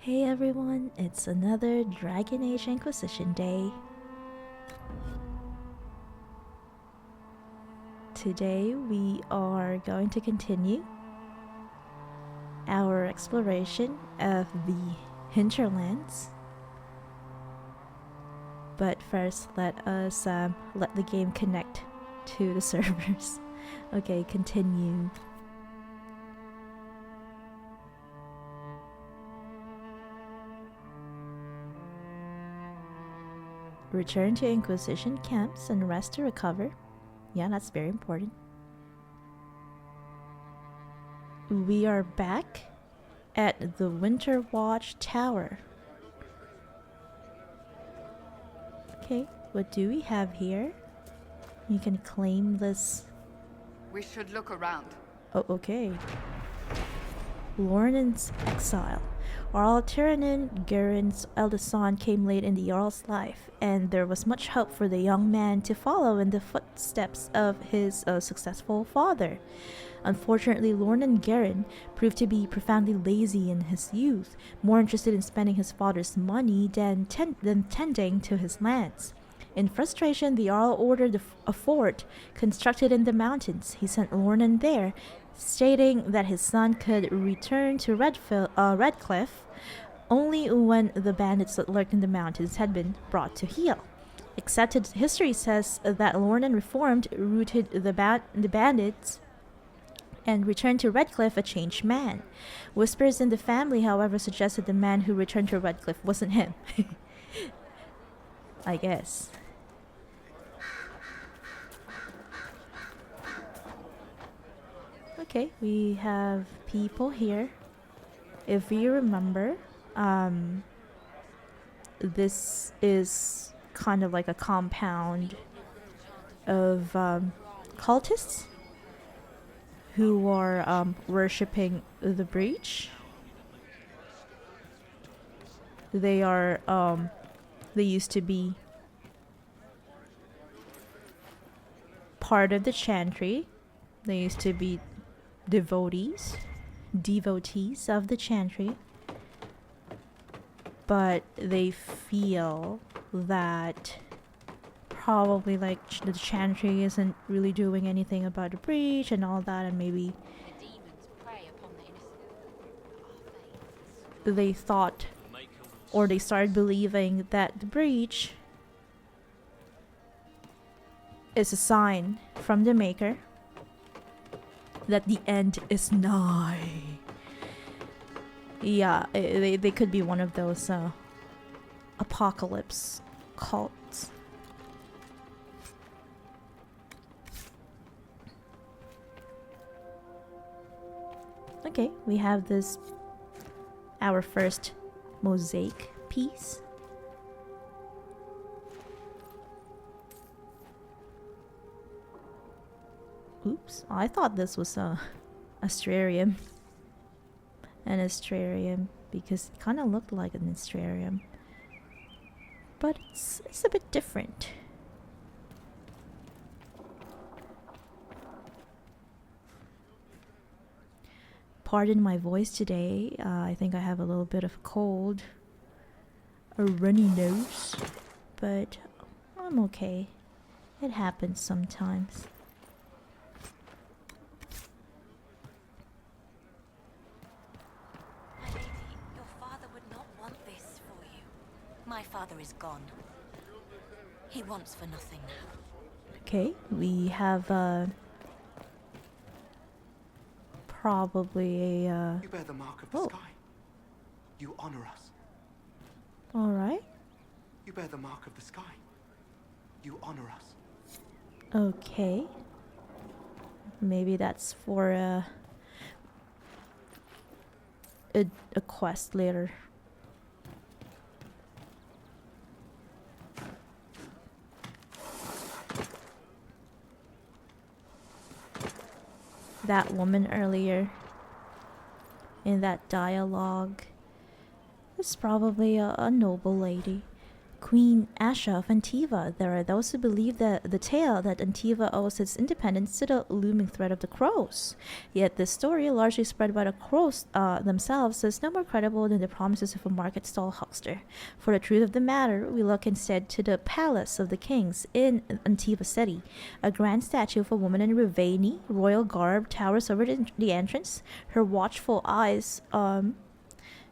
Hey everyone, it's another Dragon Age Inquisition day. Today we are going to continue our exploration of the hinterlands. But first, let us let the game connect to the servers. Okay, continue. Return to Inquisition camps and rest to recover. Yeah, that's very important. We are back at the Winter Watch Tower. Okay, what do we have here? You can claim this. We should look around. Oh, okay. Lornan's exile. Jarl Tiranin, Garen's eldest son, came late in the Jarl's life, and there was much hope for the young man to follow in the footsteps of his successful father. Unfortunately, Lornan Garen proved to be profoundly lazy in his youth, more interested in spending his father's money than tending to his lands. In frustration, the Jarl ordered a fort constructed in the mountains. He sent Lornan there, stating that his son could return to Redcliffe only when the bandits that lurked in the mountains had been brought to heel. Accepted history says that Lornan reformed, routed the bandits, and returned to Redcliffe a changed man. Whispers in the family, however, suggested the man who returned to Redcliffe wasn't him. I guess. Okay, we have people here. If you remember, this is kind of like a compound of cultists who are worshipping the breach. They are they used to be part of the Chantry. They used to be devotees of the Chantry, but they feel that probably like the Chantry isn't really doing anything about the breach and all that, and maybe they thought, or they started believing, that the breach is a sign from the Maker that the end is nigh. Yeah, they could be one of those apocalypse cults. Okay, we have this, our first mosaic piece. Oops, I thought this was a astrarium. An astrarium, because it kind of looked like an astrarium. But it's a bit different. Pardon my voice today. I think I have a little bit of cold. A runny nose. But I'm okay. It happens sometimes. My father is gone. He wants for nothing now. Okay, we have probably a You bear the mark of the sky. You honor us. All right. You bear the mark of the sky. You honor us. Okay. Maybe that's for a quest later. That woman earlier in that dialogue is probably a noble lady. Queen Asha of Antiva. There are those who believe that the tale that Antiva owes its independence to the looming threat of the crows. Yet this story, largely spread by the crows themselves, is no more credible than the promises of a market stall huckster. For the truth of the matter, we look instead to the palace of the kings in Antiva City. A grand statue of a woman in Ravani, royal garb, towers over the entrance. Her watchful eyes,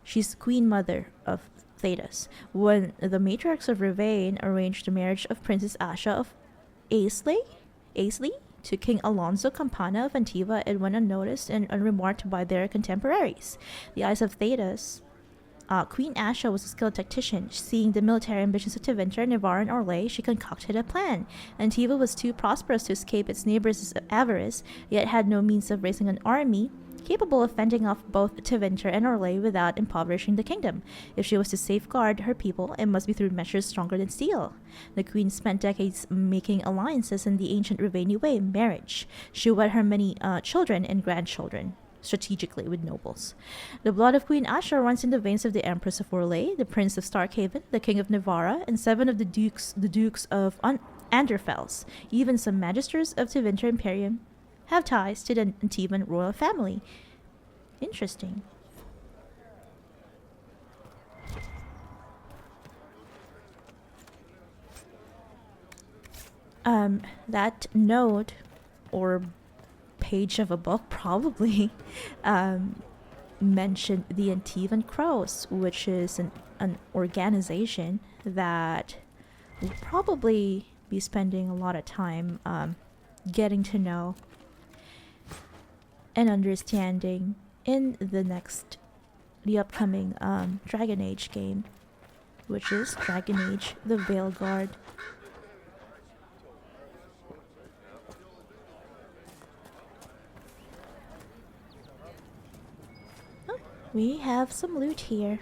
she's Queen Mother of Thedas. When the matriarchs of Ravane arranged the marriage of Princess Asha of Aisley to King Alonso Campana of Antiva, it went unnoticed and unremarked by their contemporaries. The eyes of Thedas, Queen Asha was a skilled tactician. Seeing the military ambitions of Tevinter, Navarre, and Orlais, she concocted a plan. Antiva was too prosperous to escape its neighbors' avarice, yet had no means of raising an army capable of fending off both Tevinter and Orlais without impoverishing the kingdom. If she was to safeguard her people, it must be through measures stronger than steel. The queen spent decades making alliances in the ancient Ravani way, marriage. She wed her many children and grandchildren, strategically with nobles. The blood of Queen Asha runs in the veins of the Empress of Orlais, the Prince of Starkhaven, the King of Navarra, and 7 of the dukes of Anderfels. Even some magisters of Tevinter Imperium have ties to the Antivan royal family. Interesting. That note or page of a book probably mentioned the Antivan Crows, which is an organization that will probably be spending a lot of time getting to know and understanding in the upcoming Dragon Age game, which is Dragon Age: The Veilguard. Oh, we have some loot here.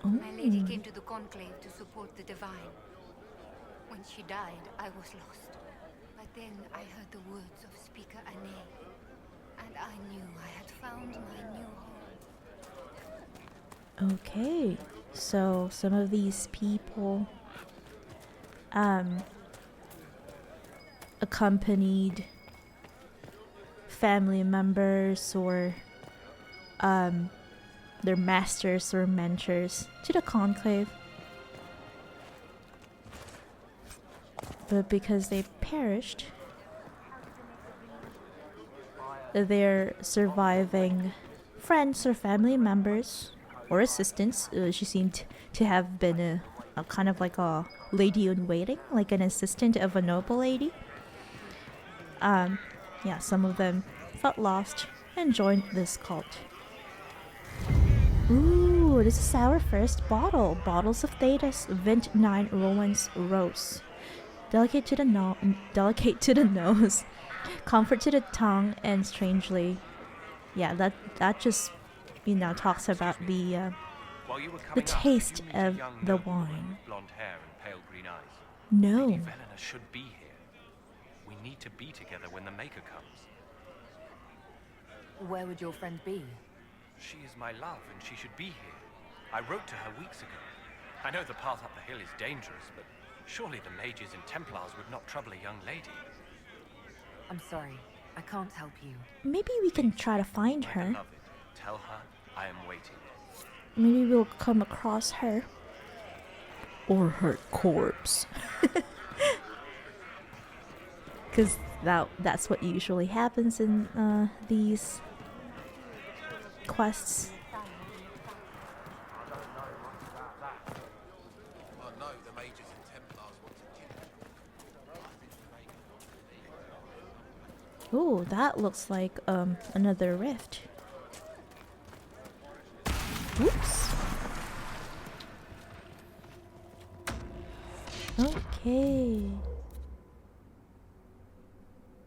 My lady came to the conclave to support the divine. When she died, I was lost. But then I heard the words of Speaker Ane, and I knew I had found my new home. Okay, so some of these people accompanied family members or their masters or mentors to the conclave, but because they perished, their surviving friends or family members or assistants, she seemed to have been a kind of like a lady in waiting, like an assistant of a noble lady. Yeah, some of them felt lost and joined this cult. Ooh, this is our first bottle. Bottles of Thedas, Vint 9 Rowan's Rose. Delicate to the nose, comfort to the tongue, and strangely, yeah, that just talks about the taste of the wine. Blonde hair and pale green eyes. No. Lady Velena should be here. We need to be together when the Maker comes. Where would your friend be? She is my love, and she should be here. I wrote to her weeks ago. I know the path up the hill is dangerous, but surely the mages and Templars would not trouble a young lady. I'm sorry, I can't help you. Maybe we can try to find My her. beloved, tell her I am waiting. Maybe we'll come across her. Or her corpse. Because that's what usually happens in these quests. Ooh, that looks like another rift. Oops. Okay.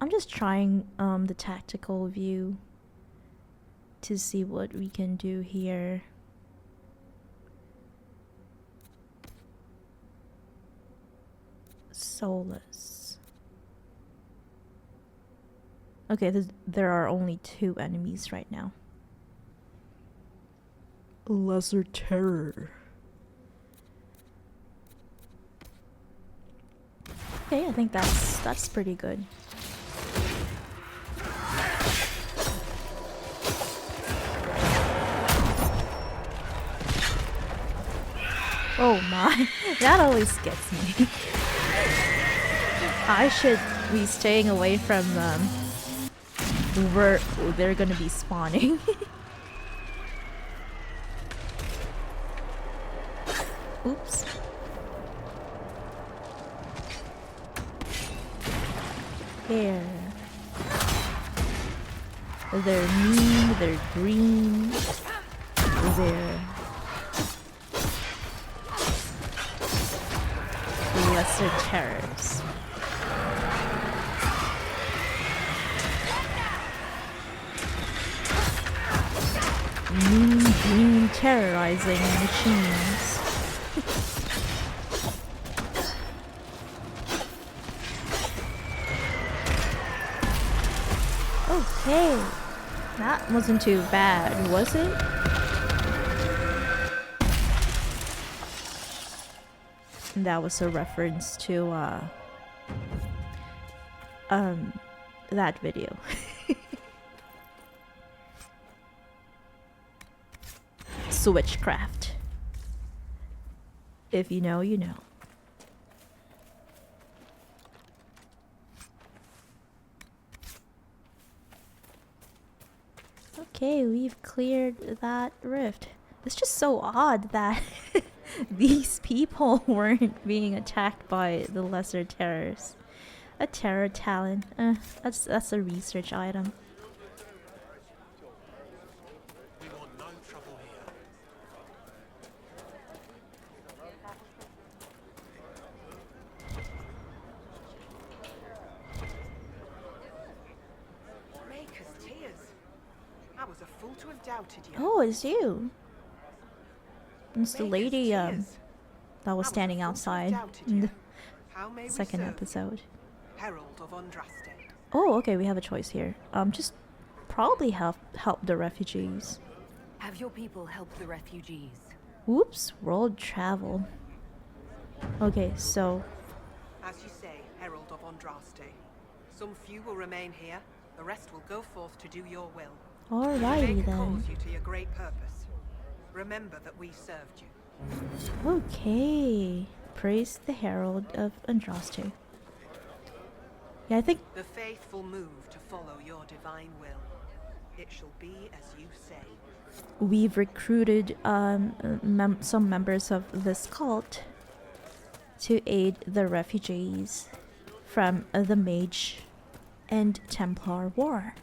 I'm just trying the tactical view to see what we can do here. Soulless. Okay, there are only 2 enemies right now. Lesser Terror. Okay, I think that's pretty good. Oh my, that always gets me. I should be staying away from where they're gonna be spawning. Oops. Here. They're mean, they're green, they're lesser terrors. Mean, green, terrorizing machines. Okay, that wasn't too bad, was it? That was a reference to that video. Switchcraft. If you know, you know. Okay, we've cleared that rift. It's just so odd that these people weren't being attacked by the lesser terrors. A terror talent. That's a research item. We want no trouble here. Maker's tears. I was a fool to have doubted you. Oh, it's you. It's the Maker's lady tears. that was I standing a fool to have outside doubted in you. the How may we second serve you? episode. Herald of Andraste. Oh, okay, we have a choice here. Just probably help the refugees. Have your people help the refugees. Oops, world travel. Okay, so As you say, Herald of Andraste. Some few will remain here. The rest will go forth to do your will. alrighty Maker then. calls you to your great purpose. Remember that we served you. Okay, praise the Herald of Andraste. Yeah, I think The faithful move to follow your divine will. It shall be as you say. we've recruited some members of this cult to aid the refugees from the Mage and Templar War.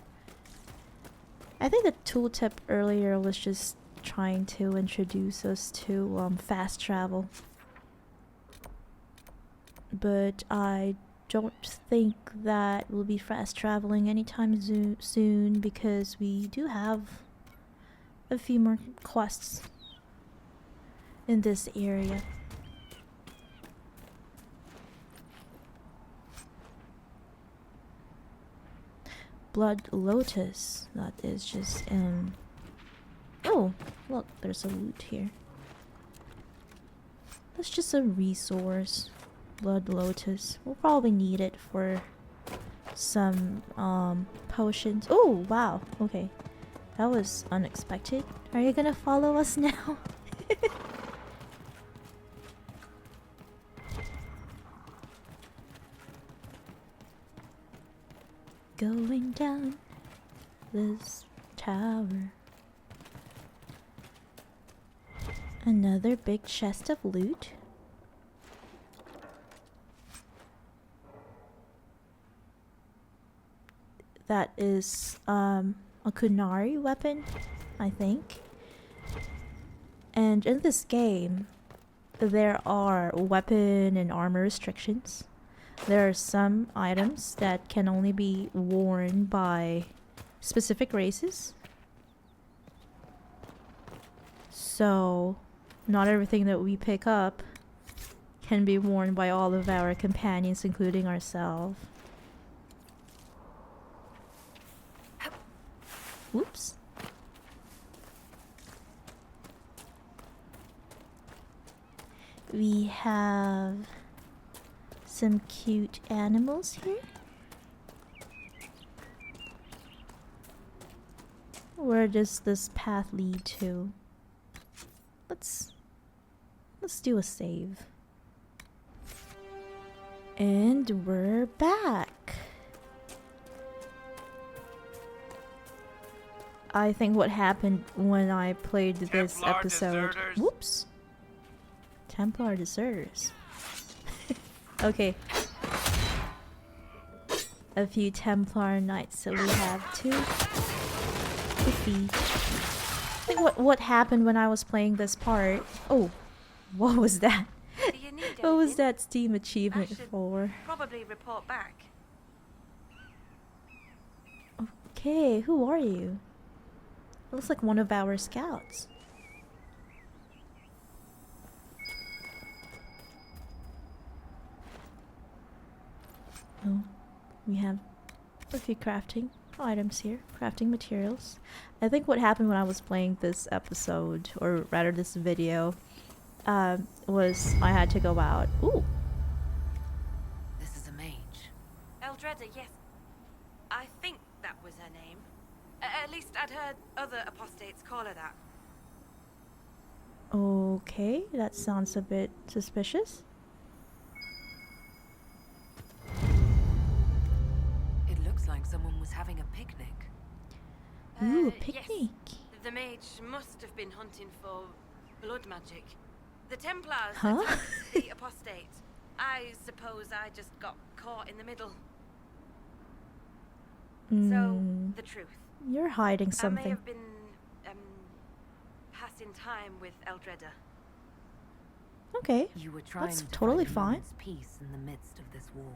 I think the tooltip earlier was just trying to introduce us to fast travel, but I don't think that we'll be fast traveling anytime soon because we do have a few more quests in this area. Blood Lotus, that is just oh, look, there's a loot here. That's just a resource. Blood Lotus. We'll probably need it for some potions. Oh, wow. Okay. That was unexpected. Are you gonna follow us now? Going down this tower. Another big chest of loot. That is a Kunari weapon, I think. And in this game, there are weapon and armor restrictions. There are some items that can only be worn by specific races. So, not everything that we pick up can be worn by all of our companions, including ourselves. Oops. We have some cute animals here. Where does this path lead to? Let's do a save. And we're back. I think what happened when I played this Templar episode. deserters. Whoops. Templar deserters. Okay. A few Templar knights, so we have to defeat. I think what happened when I was playing this part. Oh, what was that? Do you need What was anything? that Steam achievement I should for? Probably report back. Okay, who are you? Looks like one of our scouts. Oh, we have a few crafting items here, crafting materials. I think what happened when I was playing this episode, or rather this video, was I had to go out. Ooh, This is a mage. Eldreda, yes. I think that was her name. At least I'd heard other apostates call her that. okay, that sounds a bit suspicious. It looks like someone was having a picnic. Ooh, a Yes. picnic. The mage must have been hunting for blood magic. The Templars Huh? attacked the apostate. I suppose I just got caught in the middle. So, Mm, the truth. you're hiding I may something. have been, passing time with Eldreda. Okay. You were trying That's to totally find a fine. moment's peace in the midst of this war.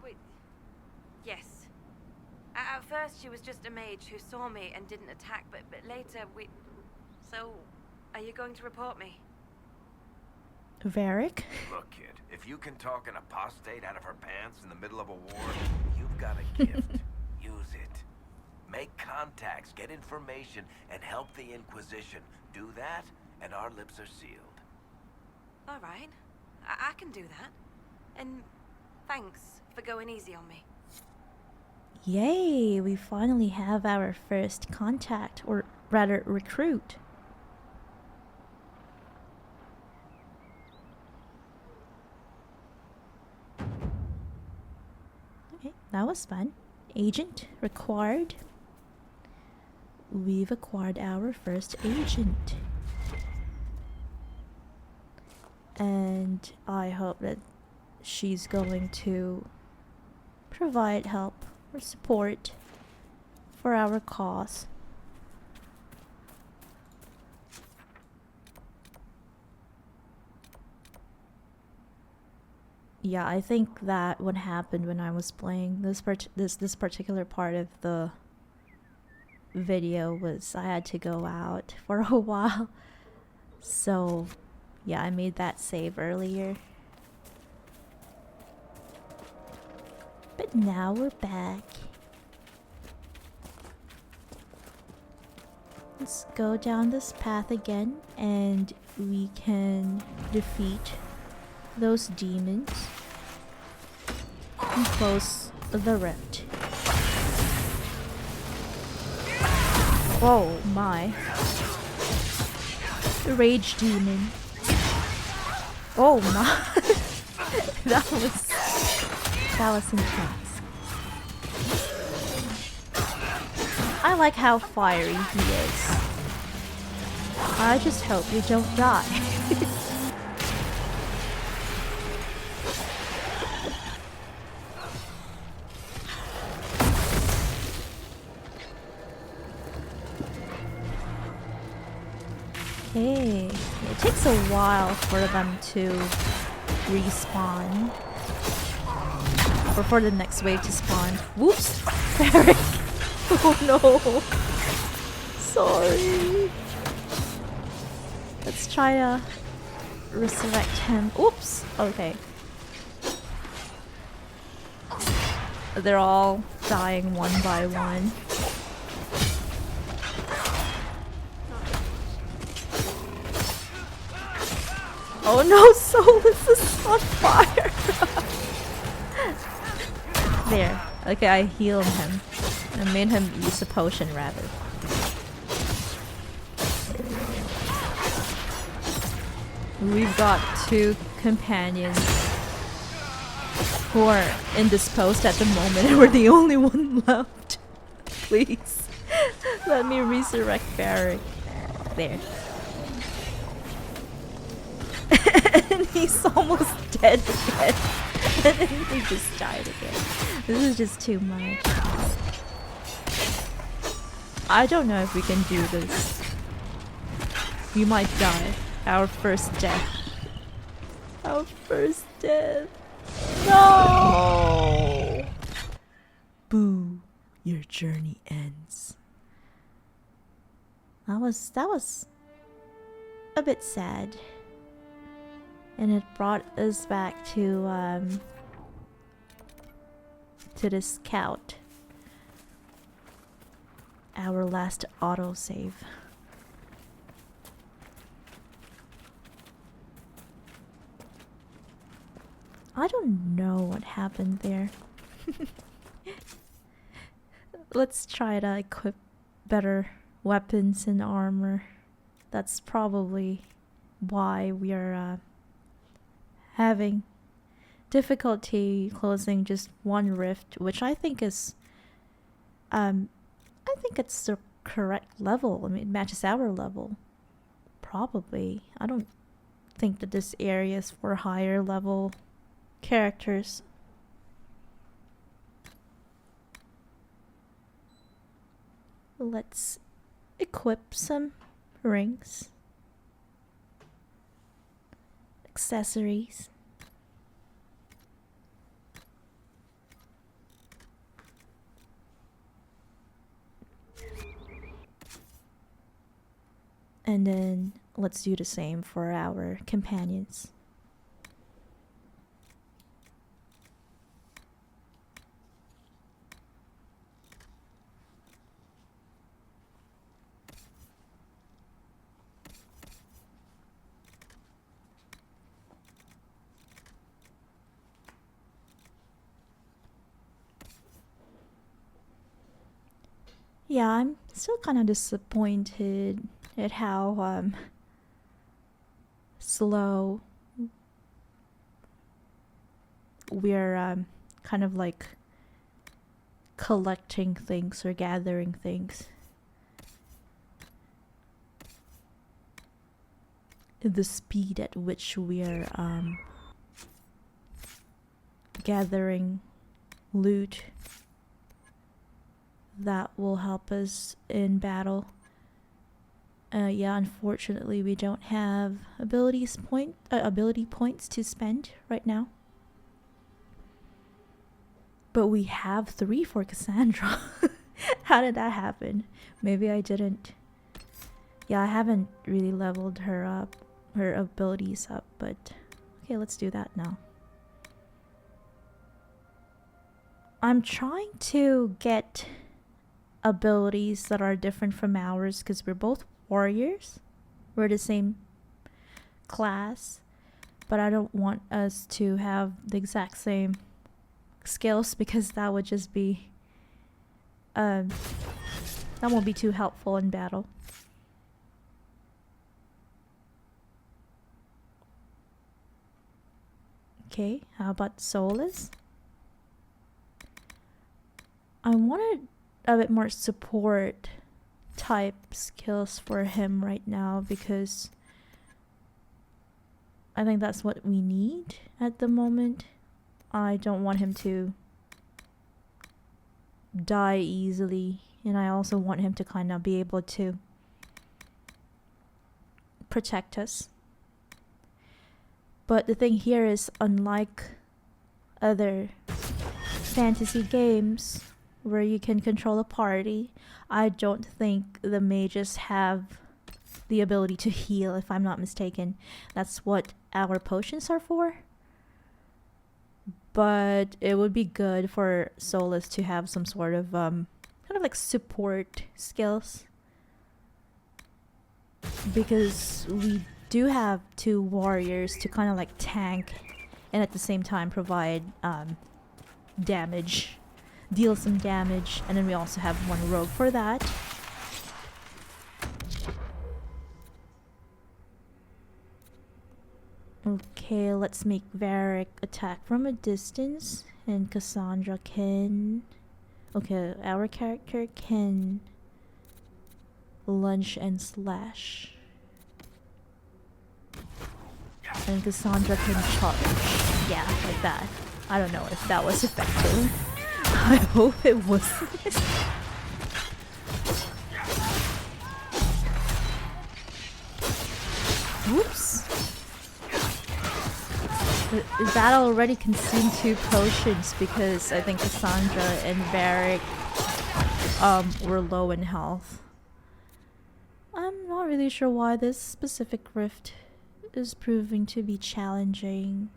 Wait. Yes. At first, she was just a mage who saw me and didn't attack, but later we... So, are you going to report me? Varric? Look, kid, if you can talk an apostate out of her pants in the middle of a war, you've got a gift. Use it. Make contacts, get information, and help the Inquisition. Do that, and our lips are sealed. All right. I can do that. And thanks for going easy on me. Yay, we finally have our first contact, or rather recruit. Okay, that was fun. Agent required. We've acquired our first agent. And I hope that she's going to provide help or support for our cause. Yeah, I think that what happened when I was playing this particular part of the video was I had to go out for a while. So, yeah, I made that save earlier. But now we're back. Let's go down this path again and we can defeat those demons and close the rift. Oh my. Rage demon. Oh my. that was intense. I like how fiery he is. I just hope you don't die. Okay, it takes a while for them to respawn. Or for the next wave to spawn. Whoops! Varric! Oh no! Sorry. Let's try to resurrect him. Oops! Okay. They're all dying one by one. Oh no, Solus is on fire! There. Okay, I healed him. I made him use a potion rather. We've got 2 companions who are indisposed at the moment and we're the only one left. Please. Let me resurrect Barrick. There. And he's almost dead again. And then he just died again. This is just too much. I don't know if we can do this. We might die. Our first death. Our first death. No! Boo. Your journey ends. That was a bit sad. And it brought us back to this scout. Our last autosave. I don't know what happened there. Let's try to equip better weapons and armor. That's probably why we are having difficulty closing just one rift, which I think is I think it's the correct level. I mean, it matches our level. Probably. I don't think that this area is for higher level characters. Let's equip some rings. Accessories. And then let's do the same for our companions. Yeah, I'm still kind of disappointed at how slow we're kind of like collecting things or gathering things. The speed at which we're gathering loot that will help us in battle. Yeah, unfortunately we don't have ability points to spend right now. But we have 3 for Cassandra. How did that happen? Maybe I didn't. Yeah, I haven't really leveled her up, her abilities up, but okay, let's do that now. I'm trying to get abilities that are different from ours because we're both warriors. We're the same class, but I don't want us to have the exact same skills because that would just be that won't be too helpful in battle. Okay, how about Solus? I wanted a bit more support type skills for him right now because I think that's what we need at the moment. I don't want him to die easily, and I also want him to kind of be able to protect us. But the thing here is, unlike other fantasy games where you can control a party, I don't think the mages have the ability to heal, if I'm not mistaken. That's what our potions are for. But it would be good for Solus to have some sort of kind of like support skills, because we do have 2 warriors to kind of like tank and at the same time provide damage, deal some damage, and then we also have 1 rogue for that. Okay, let's make Varric attack from a distance, and Cassandra can... Okay, our character can lunge and slash. And Cassandra can charge. Yeah, like that. I don't know if that was effective. I hope it was. Whoops. That already consumed 2 potions because I think Cassandra and Varric were low in health. I'm not really sure why this specific rift is proving to be challenging,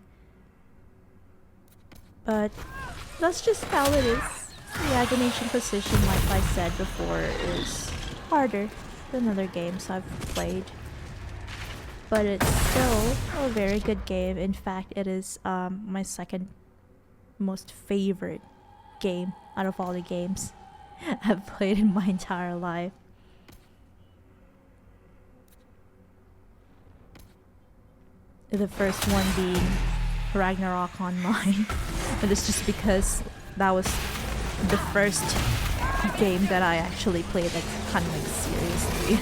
but that's just how it is. The agonation position, like I said before, is harder than other games I've played, but it's still a very good game. In fact, it is my second most favorite game out of all the games I've played in my entire life. The first one being Ragnarok Online. And it's just because that was the first game that I actually played like kind of like seriously.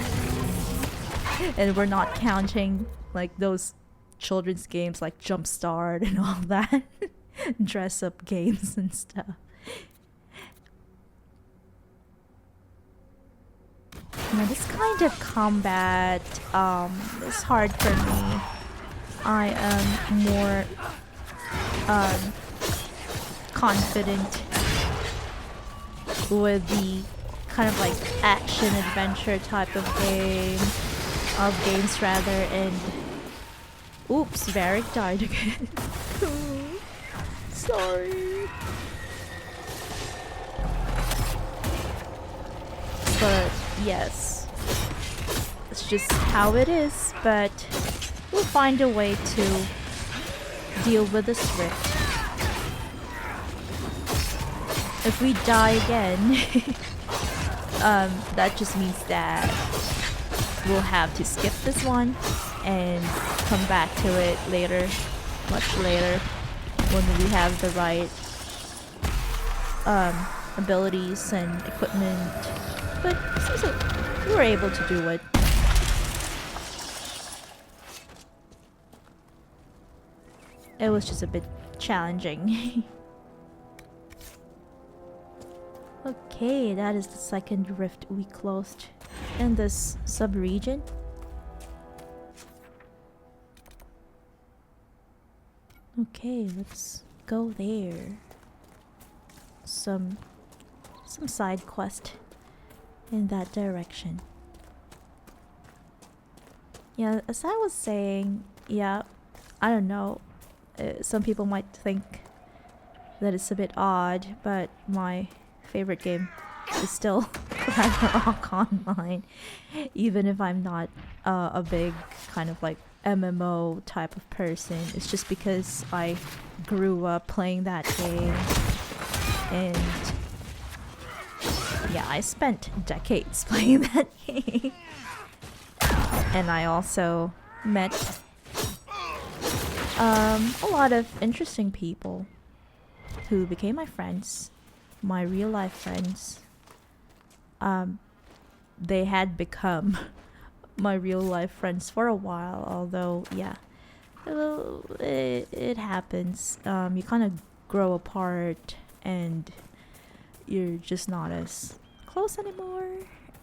And we're not counting like those children's games like Jumpstart and all that. Dress up games and stuff. Now this kind of combat is hard for me. I am more confident with the kind of like action adventure type of games rather, and oops, Varric died again. Sorry. But yes, it's just how it is, but we'll find a way to deal with this rift. If we die again, that just means that we'll have to skip this one and come back to it later, much later, when we have the right abilities and equipment. But since we were able to do it. It was just a bit challenging. Okay, that is the second rift we closed in this sub-region. Okay, let's go there. Some side quest in that direction. Yeah, as I was saying, yeah, I don't know. Some people might think that it's a bit odd, but my favorite game is still Ragnarok Online, even if I'm not a big kind of like MMO type of person. It's just because I grew up playing that game, and yeah, I spent decades playing that game. And I also met a lot of interesting people who became my friends, my real life friends. They had become my real life friends for a while, although yeah, it happens. You kind of grow apart and you're just not as close anymore,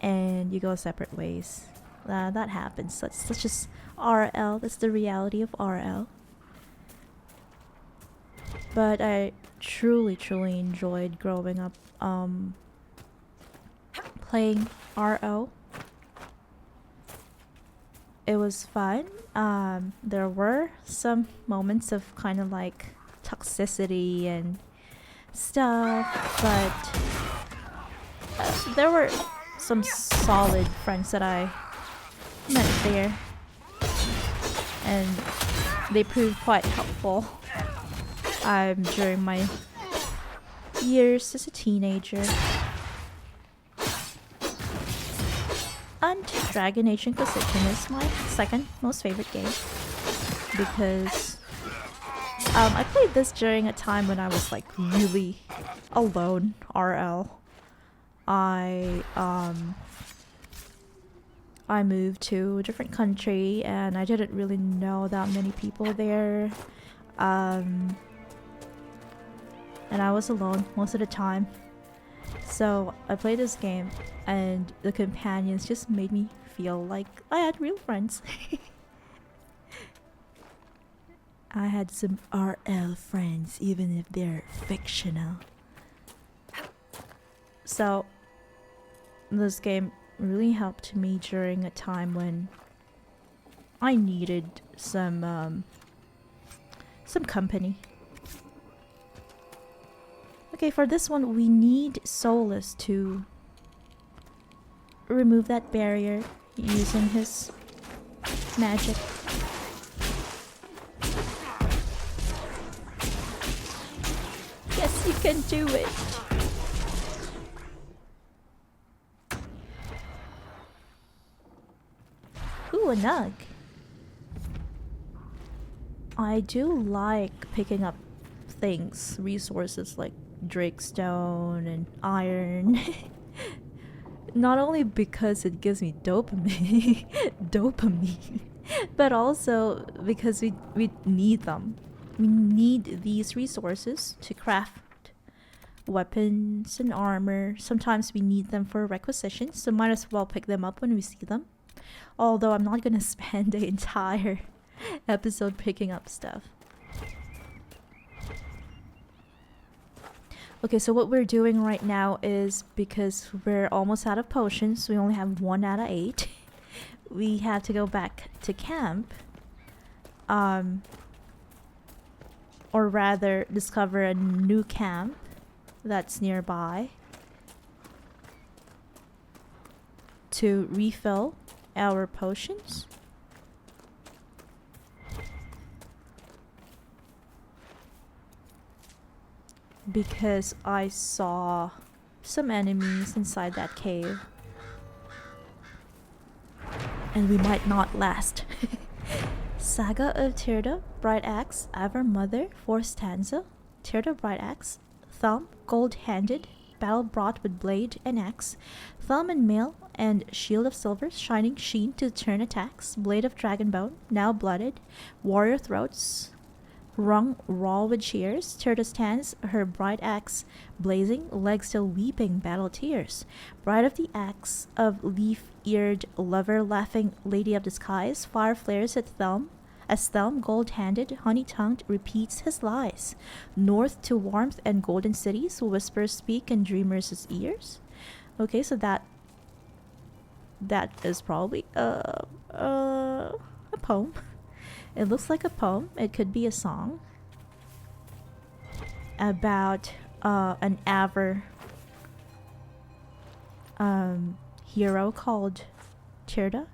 and you go separate ways. That happens. That's just RL. That's the reality of RL. But I truly enjoyed growing up playing RO. it was fun. There were some moments of kind of like toxicity and stuff, but there were some solid friends that I met there, and they proved quite helpful during my years as a teenager. And Dragon Age Inquisition is my second most favorite game because I played this during a time when I was like really alone. RL. I moved to a different country and I didn't really know that many people there. And I was alone most of the time. So I played this game and the companions just made me feel like I had real friends. I had some RL friends, even if they're fictional. So this game really helped me during a time when I needed some company. Okay, for this one, we need Solus to remove that barrier using his magic. Yes, you can do it! Ooh, a nug. I do like picking up things, resources like Drakestone and iron. Not only because it gives me dopamine, but also because we need them. We need these resources to craft weapons and armor. Sometimes we need them for requisitions, so might as well pick them up when we see them. Although I'm not gonna spend the entire episode picking up stuff. Okay, so what we're doing right now is, because we're almost out of potions, we only have 1 out of 8. We have to go back to camp. Or rather, discover a new camp that's nearby to refill our potions. Because I saw some enemies inside that cave. And we might not last. Saga of Tirda, Bright Axe, Avar Mother, 4th stanza. Tirda, Bright Axe, Thumb, gold-handed, battle brought with blade and axe. Thumb and mail and shield of silver, shining sheen to turn attacks. Blade of dragonbone, now blooded. Warrior throats, rung raw with cheers. Tirda stands, her bright axe blazing, legs still weeping battle tears. Bride of the axe of leaf-eared lover, laughing lady of the skies. Fire flares at Thumb, as Thumb, gold-handed, honey-tongued, repeats his lies. North to warmth and golden cities, whispers speak in dreamers' ears. Okay, so that is probably a poem. It looks like a poem. It could be a song about an Avar hero called Tirda.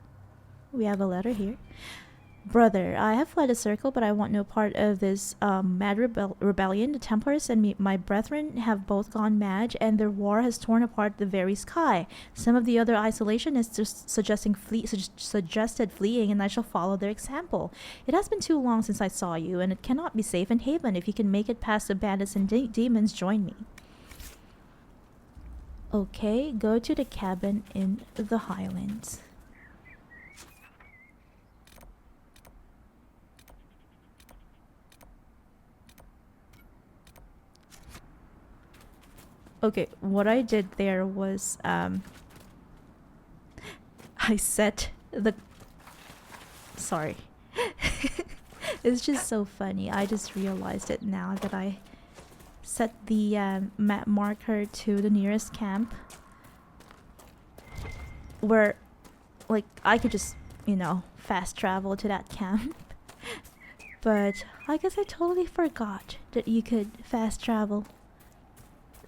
We have a letter here. Brother, I have fled a circle, but I want no part of this mad rebellion. The Templars and my brethren have both gone mad, and their war has torn apart the very sky. Some of the other isolationists are suggested fleeing, and I shall follow their example. It has been too long since I saw you, and it cannot be safe in Haven. If you can make it past the bandits and demons, join me. Okay, go to the cabin in the Highlands. Okay, what I did there was I set the... Sorry. It's just so funny. I just realized it now that I set the map marker to the nearest camp, where like I could just you know, fast travel to that camp. But I guess I totally forgot that you could fast travel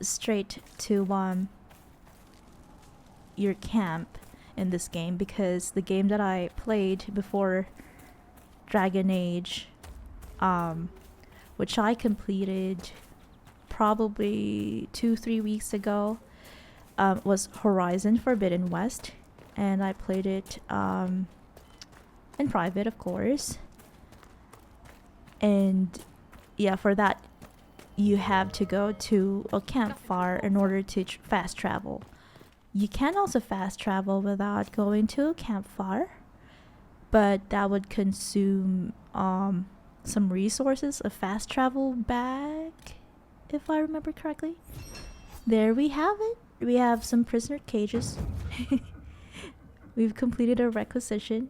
straight to your camp in this game, because the game that I played before Dragon Age, which I completed probably 2-3 weeks ago, was Horizon Forbidden West, and I played it in private, of course. And yeah, for that you have to go to a campfire in order to fast travel. You can also fast travel without going to a campfire, but that would consume some resources, a fast travel bag, if I remember correctly. There we have it. We have some prisoner cages. We've completed a requisition.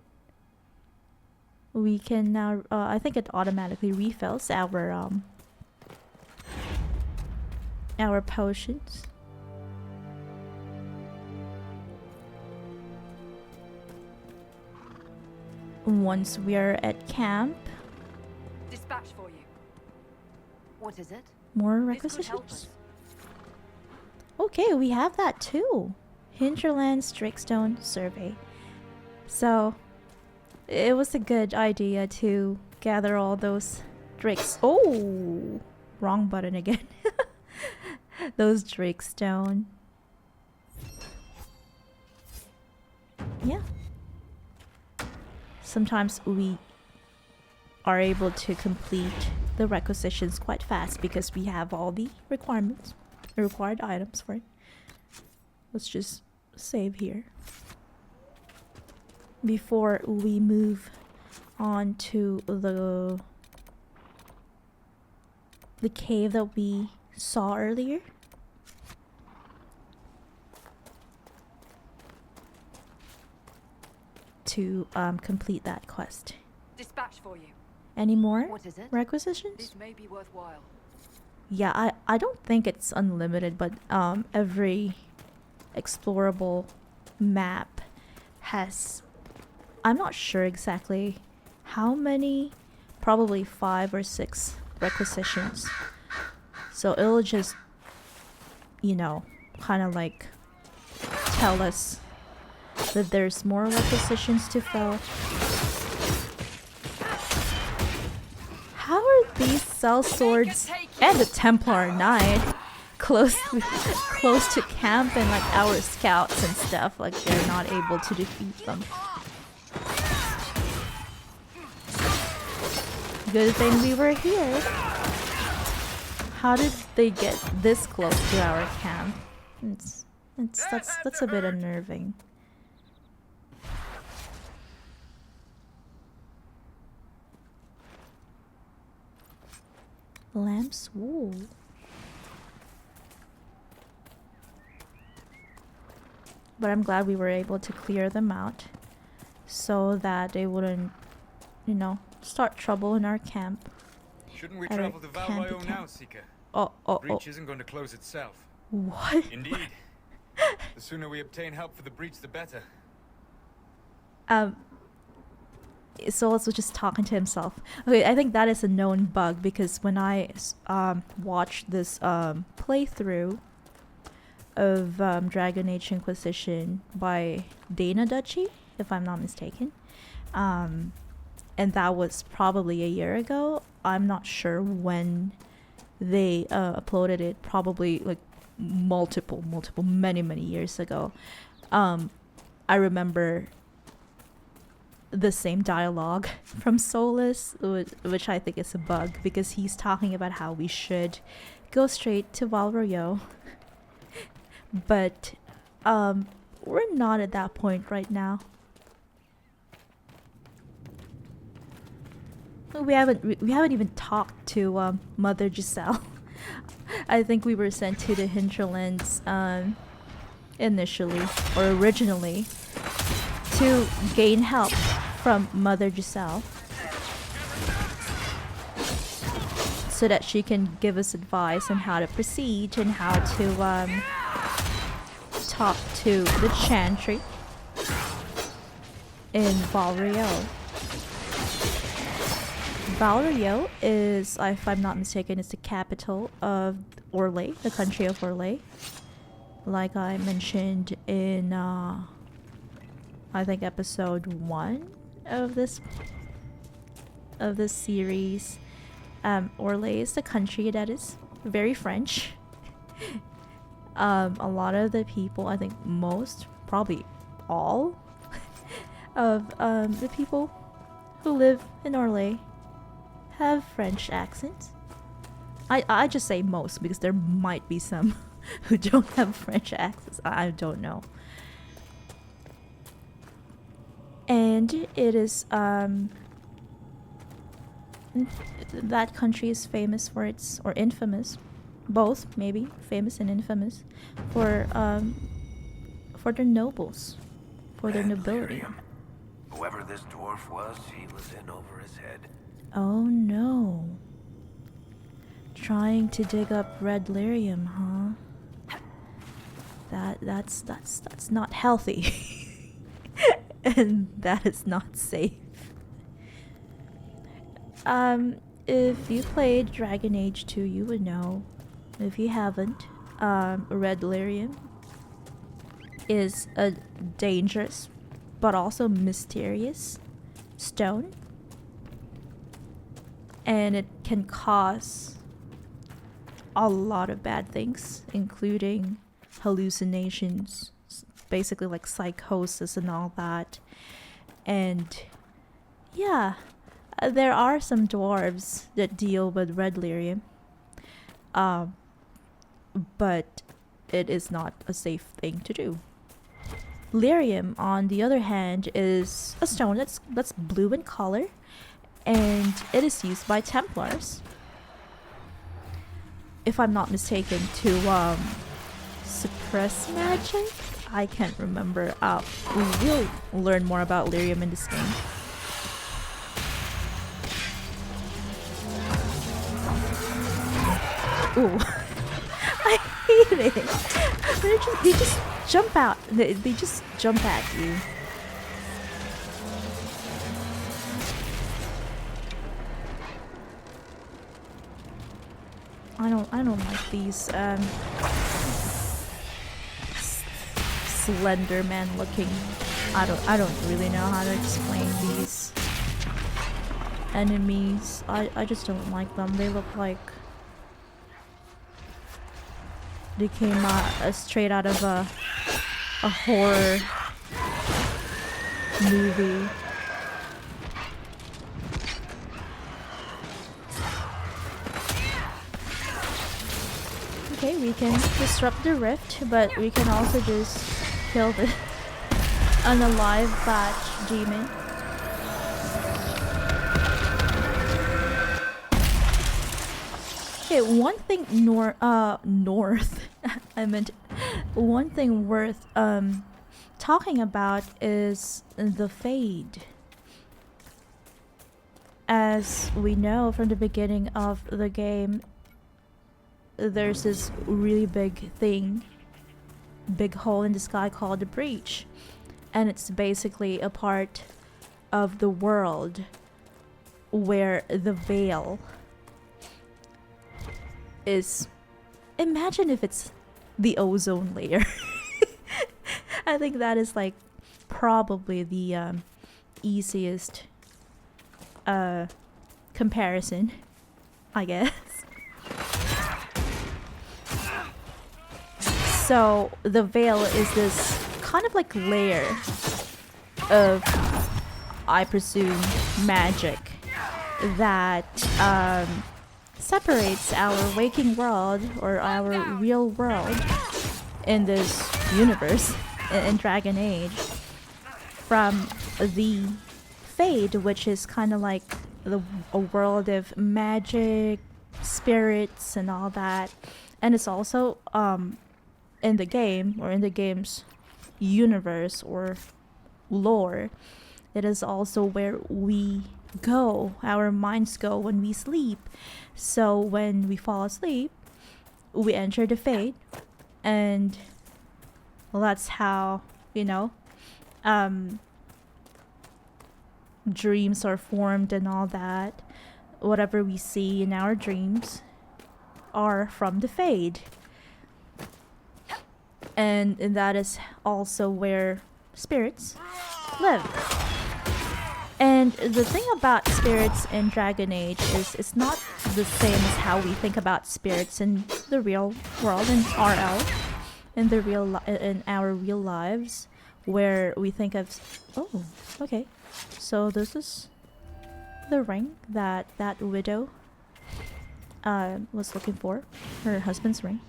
We can now, I think it automatically refills our potions. Once we are at camp, Dispatch for you. What is it? more This could help requisitions. us. Okay, we have that too. Hinterland's Drakestone survey. So, it was a good idea to gather all those drakes. Oh, wrong button again. Those Drakestone. Yeah. Sometimes we are able to complete the requisitions quite fast because we have all the requirements, the required items for it. Let's just save here before we move on to the cave that we saw earlier. To complete that quest. Dispatch for you. Any more What is it? requisitions? This may be worthwhile. Yeah, I don't think it's unlimited, but every explorable map has, I'm not sure exactly how many, probably 5 or 6 requisitions. So it'll just, you know, kind of like tell us that there's more requisitions to fill. How are these cell swords and the Templar Knight close to camp and like our scouts and stuff, like they're not able to defeat them? Good thing we were here. How did they get this close to our camp? That's a bit unnerving. Lamb's wool. But I'm glad we were able to clear them out so that they wouldn't, you know, start trouble in our camp. Shouldn't we At our travel to campy Vallejo camp. now, Seeker? Oh. Breach isn't going to close itself. What? Indeed. The sooner we obtain help for the breach, the better. Solus was just talking to himself. Okay, I think that is a known bug because when I watched this playthrough of Dragon Age Inquisition by Dana Duchy, if I'm not mistaken, and that was probably a year ago. I'm not sure when they uploaded it, probably like multiple, many years ago. I remember the same dialogue from Solus, which I think is a bug because he's talking about how we should go straight to Valroyo. But we're not at that point right now. We haven't even talked to Mother Giselle. I think we were sent to the hinterlands initially or originally to gain help from Mother Giselle so that she can give us advice on how to proceed and how to talk to the Chantry in Valrio. Valrio is, if I'm not mistaken, is the capital of Orlais, the country of Orlais. Like I mentioned in, I think episode 1 of this series. Orlais is the country that is very French. A lot of the people, I think most, probably all of the people who live in Orlais have French accents. I just say most because there might be some who don't have French accents. I don't know. And it is that country is famous for its, or infamous, both maybe, famous and infamous for their nobles, for their nobility. Whoever this dwarf was, he was in over his head. Oh no. Trying to dig up red lyrium, huh? That's not healthy. And that is not safe. If you played Dragon Age 2, you would know. If you haven't, red lyrium is a dangerous but also mysterious stone, and it can cause a lot of bad things, including hallucinations, basically like psychosis and all that. And yeah, there are some dwarves that deal with red lyrium, but it is not a safe thing to do. Lyrium, on the other hand, is a stone that's blue in color, and it is used by Templars, if I'm not mistaken, to suppress magic. I can't remember. We'll learn more about lyrium in this game. Ooh. I hate it. They just jump out. They just jump at you. I don't like these Slender Man looking. I don't really know how to explain these enemies. I just don't like them. They look like they came straight out of a horror movie. Okay, we can disrupt the rift, but we can also just kill the unalive batch demon. Okay, one thing north I meant one thing worth talking about is the Fade. As we know from the beginning of the game, there's this really big thing, big hole in the sky called the Breach, and it's basically a part of the world where the veil is. Imagine if it's the ozone layer. I think that is like probably the easiest comparison, I guess. So the veil is this kind of like layer of, I presume, magic that separates our waking world, or our real world in this universe in Dragon Age, from the Fade, which is kind of like a world of magic, spirits, and all that. And it's also in the game, or in the game's universe or lore, it is also where we go, our minds go when we sleep. So when we fall asleep, we enter the Fade, and well, that's how, you know, dreams are formed and all that. Whatever we see in our dreams are from the Fade. And that is also where spirits live. And the thing about spirits in Dragon Age is it's not the same as how we think about spirits in the real world, in RL, in our real lives, where we think of, oh, okay, so this is the ring that widow was looking for, her husband's ring.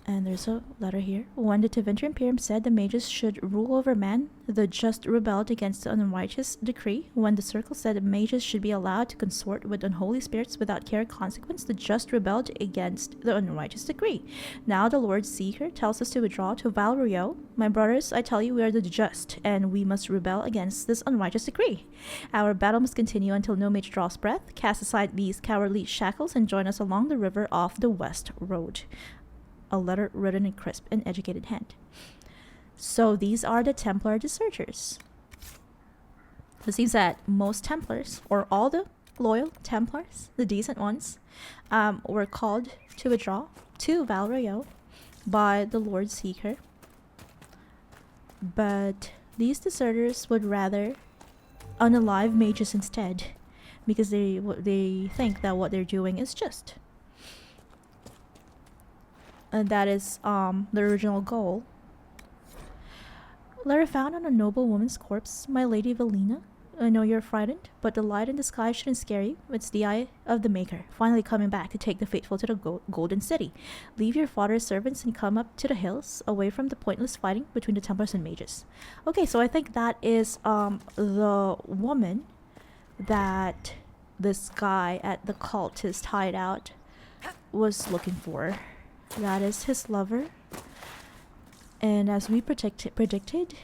And there's a letter here. When the Tevinter Imperium said the mages should rule over man, the just rebelled against the unrighteous decree. When the Circle said the mages should be allowed to consort with unholy spirits without care or consequence, the just rebelled against the unrighteous decree. Now the Lord Seeker tells us to withdraw to Val Royeaux. My brothers, I tell you, we are the just, and we must rebel against this unrighteous decree. Our battle must continue until no mage draws breath. Cast aside these cowardly shackles and join us along the river off the West Road. A letter written in crisp and educated hand. So these are the Templar deserters. It seems that most Templars, or all the loyal Templars, the decent ones, were called to withdraw to Val Royeaux by the Lord Seeker. But these deserters would rather unalive mages instead, because they think that what they're doing is just. And that is the original goal. Letter found on a noble woman's corpse. My lady Valina, I know you're frightened, but the light in the sky shouldn't scare you. It's the eye of the Maker, finally coming back to take the faithful to the Golden City. Leave your father's servants and come up to the hills, away from the pointless fighting between the Templars and mages. Okay, so I think that is the woman that this guy at the cultist hideout was looking for. That is his lover. And as we predicted,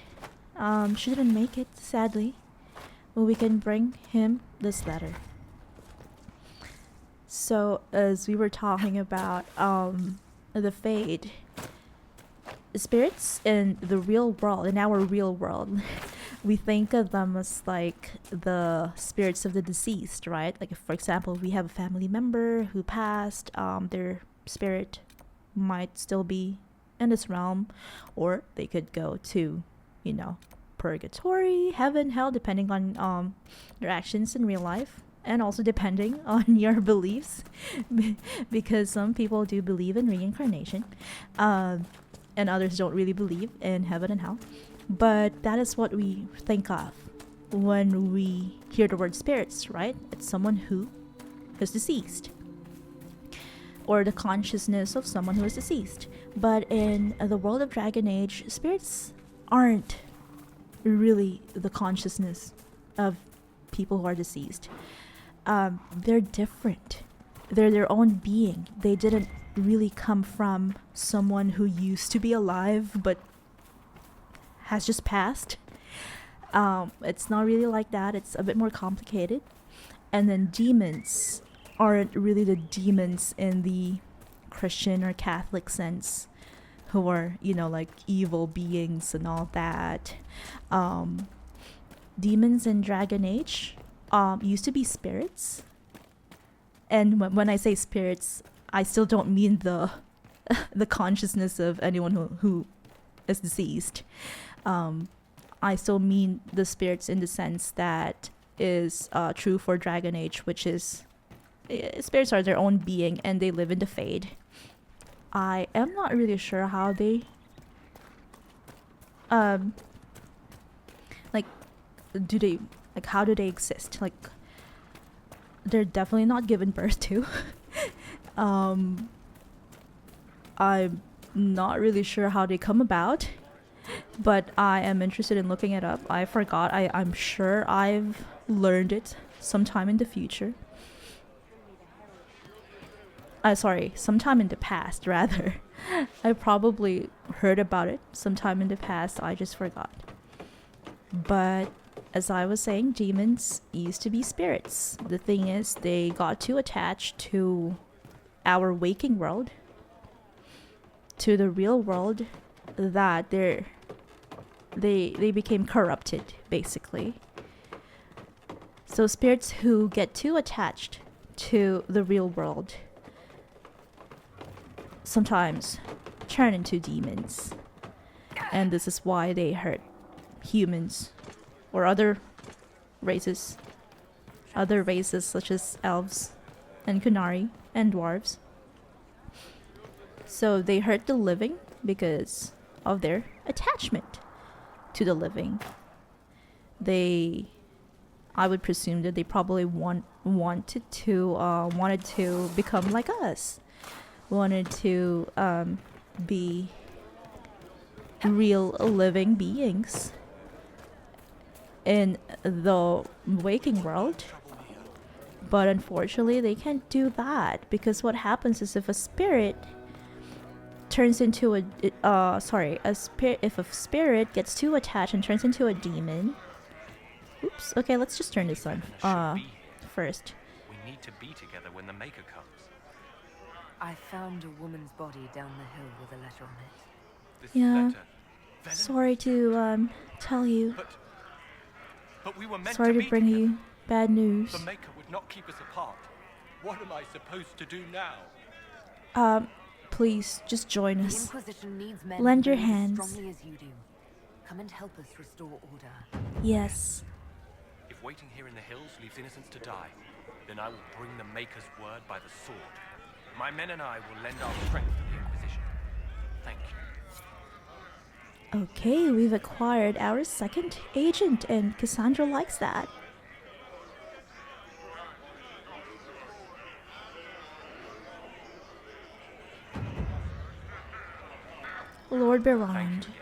she didn't make it, sadly. But we can bring him this letter. So, as we were talking about the Fade, spirits in the real world, in our real world, we think of them as like the spirits of the deceased, right? Like, if, for example, we have a family member who passed, their spirit might still be in this realm, or they could go to, you know, purgatory, heaven, hell, depending on their actions in real life, and also depending on your beliefs, because some people do believe in reincarnation, and others don't really believe in heaven and hell. But that is what we think of when we hear the word spirits, right? It's someone who is deceased, or the consciousness of someone who is deceased. But in the world of Dragon Age, spirits aren't really the consciousness of people who are deceased. They're different. They're their own being. They didn't really come from someone who used to be alive but has just passed. It's not really like that. It's a bit more complicated. And then demons aren't really the demons in the Christian or Catholic sense, who are, you know, like evil beings and all that. Demons in Dragon Age used to be spirits. And when I say spirits, I still don't mean the the consciousness of anyone who is deceased. I still mean the spirits in the sense that is true for Dragon Age, which is spirits are their own being and they live in the Fade. I am not really sure how they how do they exist? Like, they're definitely not given birth to. I'm not really sure how they come about, but I am interested in looking it up. I forgot. I'm sure I've learned it sometime in the future. Sometime in the past, rather. I probably heard about it sometime in the past. I just forgot. But as I was saying, demons used to be spirits. The thing is, they got too attached to our waking world, to the real world, that they became corrupted, basically. So spirits who get too attached to the real world sometimes turn into demons. And this is why they hurt humans or other races. Other races such as elves and Kunari and dwarves. So they hurt the living because of their attachment to the living. I would presume that they probably wanted to become like us, wanted to be real living beings in the waking world. But unfortunately, they can't do that because what happens is if a spirit turns into if a spirit gets too attached and turns into a demon. Oops. Okay, let's just turn this on. First. We need to be together when the Maker comes. I found a woman's body down the hill with a letter on it. This Yeah. letter. Velen? Sorry to tell you. But we were meant Sorry to to be bring together. you bad news. The Maker would not keep us apart. What am I supposed to do now? Please just join The us. Inquisition needs men Lend who your believe as hands. strongly as you do. Come and help us restore order. Yes. If waiting here in the hills leaves innocents to die, then I will bring the Maker's word by the sword. My men and I will lend our strength to the Inquisition. Thank you. Okay, we've acquired our second agent, and Cassandra likes that. Lord Thank Berond. you again.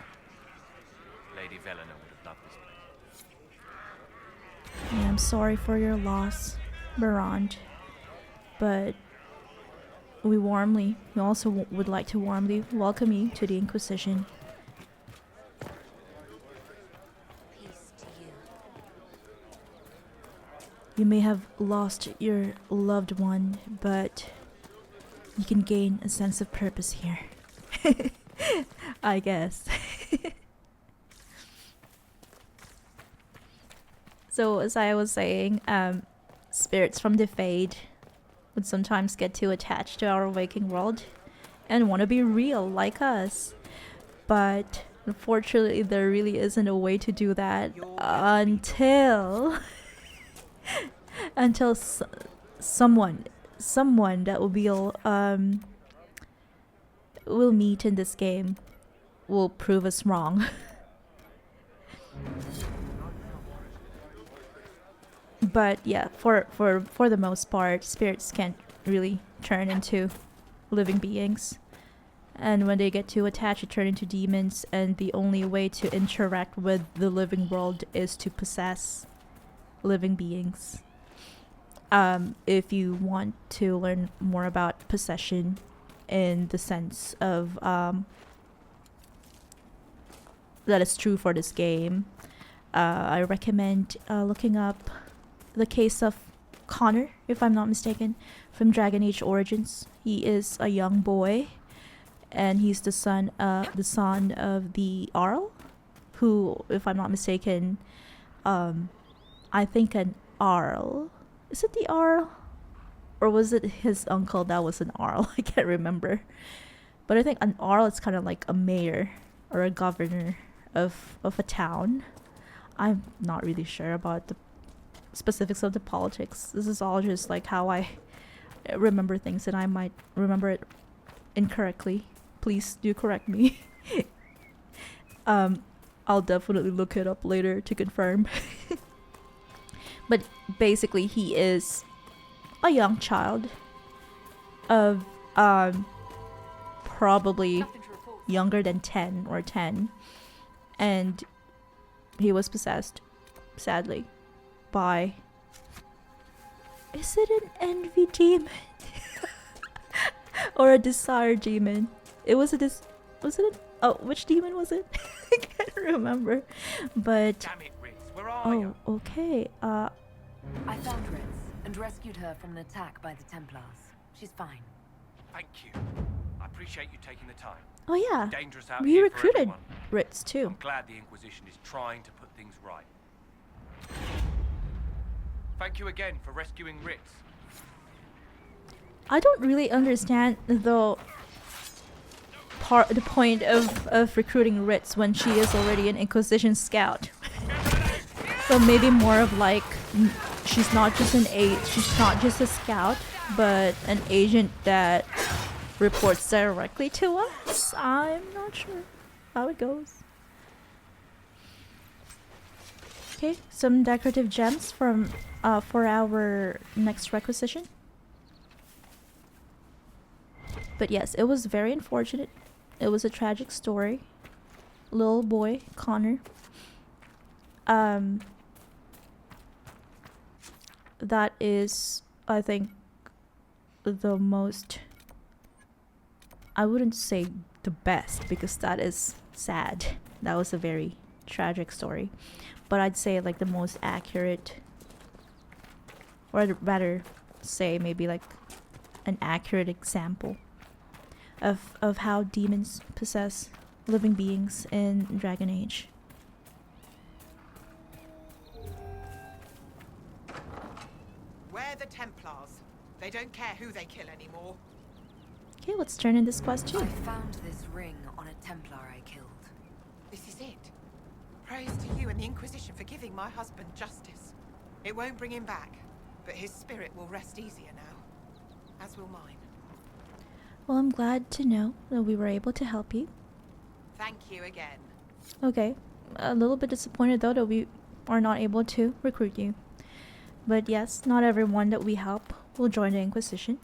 Lady Velena would have loved this place. Yeah, I'm sorry for your loss, Berond. But we also would like to warmly welcome you to the Inquisition. Peace to you. You may have lost your loved one, but you can gain a sense of purpose here. I guess. So as I was saying, spirits from the Fade would sometimes get too attached to our waking world and want to be real like us. But unfortunately, there really isn't a way to do that until someone that will meet in this game will prove us wrong. But yeah, for the most part, spirits can't really turn into living beings. And when they get too attached, they turn into demons, and the only way to interact with the living world is to possess living beings. If you want to learn more about possession in the sense of that is true for this game, I recommend looking up the case of Connor, if I'm not mistaken, from Dragon Age Origins. He is a young boy, and he's the son of the Arl, who, if I'm not mistaken, I think an Arl. Is it the Arl? Or was it his uncle that was an Arl? I can't remember. But I think an Arl is kind of like a mayor or a governor of a town. I'm not really sure about the specifics of the politics. This is all just like how I remember things, and I might remember it incorrectly. Please do correct me. I'll definitely look it up later to confirm. But basically, he is a young child of probably younger than 10 or 10, and he was possessed, sadly, by, is it an envy demon? Or a desire demon? Which demon was it? I can't remember. But Damn it, Ritz, where are you? Okay. I found Ritz and rescued her from an attack by the Templars. She's fine. Thank you. I appreciate you taking the time. Oh yeah, Dangerous out we here for recruited everyone. Ritz too. I'm glad the Inquisition is trying to put things right. Thank you again for rescuing Ritz. I don't really understand the point of recruiting Ritz when she is already an Inquisition scout. So maybe more of like she's not just a scout, but an agent that reports directly to us. I'm not sure how it goes. Okay, some decorative gems from for our next requisition. But yes, it was very unfortunate. It was a tragic story. Little boy, Connor. That is, I think, the most... I wouldn't say the best, because that is sad. That was a very tragic story. But I'd say like the most accurate, or I'd rather say maybe like an accurate example of how demons possess living beings in Dragon Age. We're the Templars. They don't care who they kill anymore. Okay, let's turn in this quest too. I found this ring on a Templar I killed. This is it. Praise to you and the Inquisition for giving my husband justice. It won't bring him back, but his spirit will rest easier now, as will mine. Well, I'm glad to know that we were able to help you. Thank you again. Okay, a little bit disappointed though that we are not able to recruit you. But yes, not everyone that we help will join the Inquisition.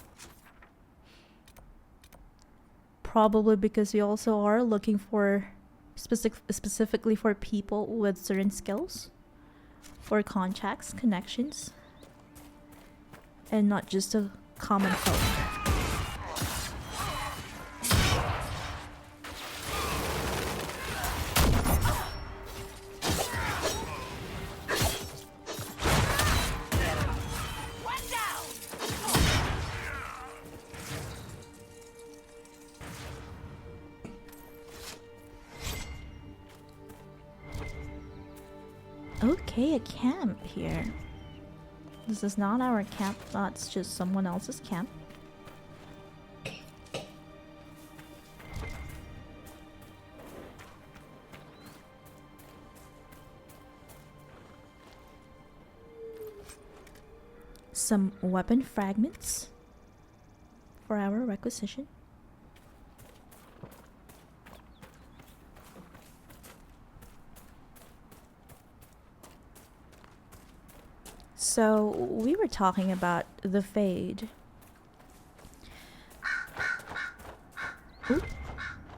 Probably because we also are looking for specifically for people with certain skills or contacts, connections, and not just a common folk. Okay, a camp here. This is not our camp, that's just someone else's camp. Some weapon fragments for our requisition. So, we were talking about the Fade. Ooh,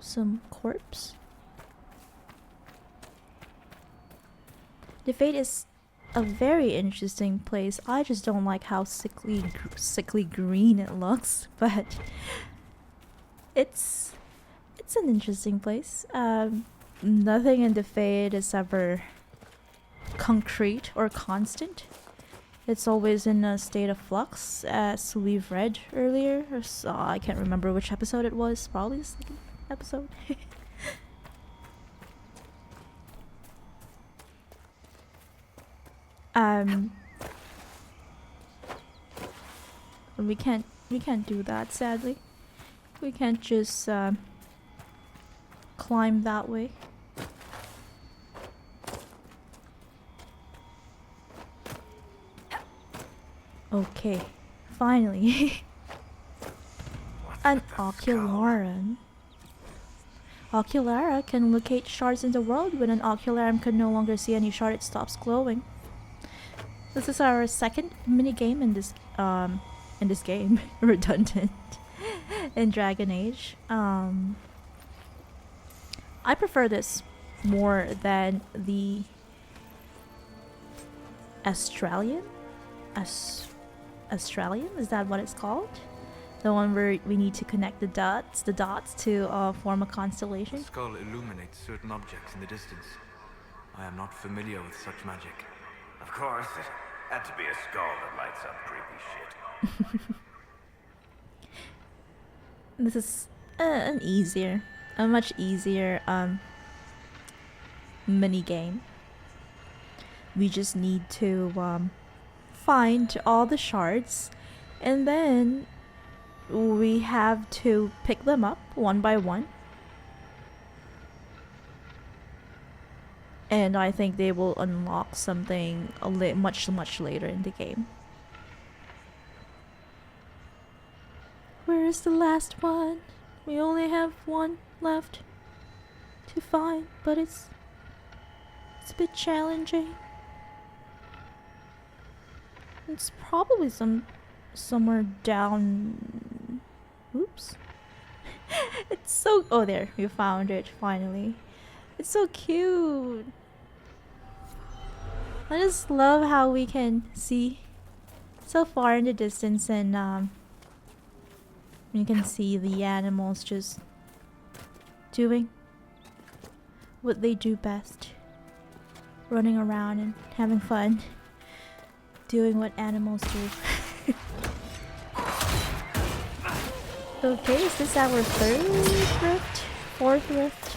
some corpse. The Fade is a very interesting place. I just don't like how sickly green it looks, but it's an interesting place. Nothing in the Fade is ever concrete or constant. It's always in a state of flux, as we've read earlier. Or so, I can't remember which episode it was. Probably the second episode. We can't do that, sadly. We can't just climb that way. Okay, finally. An ocularum. Oculara can locate shards in the world. When an ocularum can no longer see any shard, it stops glowing. This is our second minigame in this game. Redundant. In Dragon Age. I prefer this more than the Australian? Australian? Is that what it's called? The one where we need to connect the dots to form a constellation? The skull illuminates certain objects in the distance. I am not familiar with such magic. Of course, it had to be a skull that lights up creepy shit. This is a much easier mini game. We just need to find all the shards, and then we have to pick them up one by one. And I think they will unlock something much later in the game. Where is the last one? We only have one left to find, but it's a bit challenging. It's probably somewhere down. Oops. It's so. Oh, there, we found it finally. It's so cute. I just love how we can see so far in the distance, and you can see the animals just doing what they do best. Running around and having fun. Doing what animals do. Okay, is this our third rift? Fourth rift?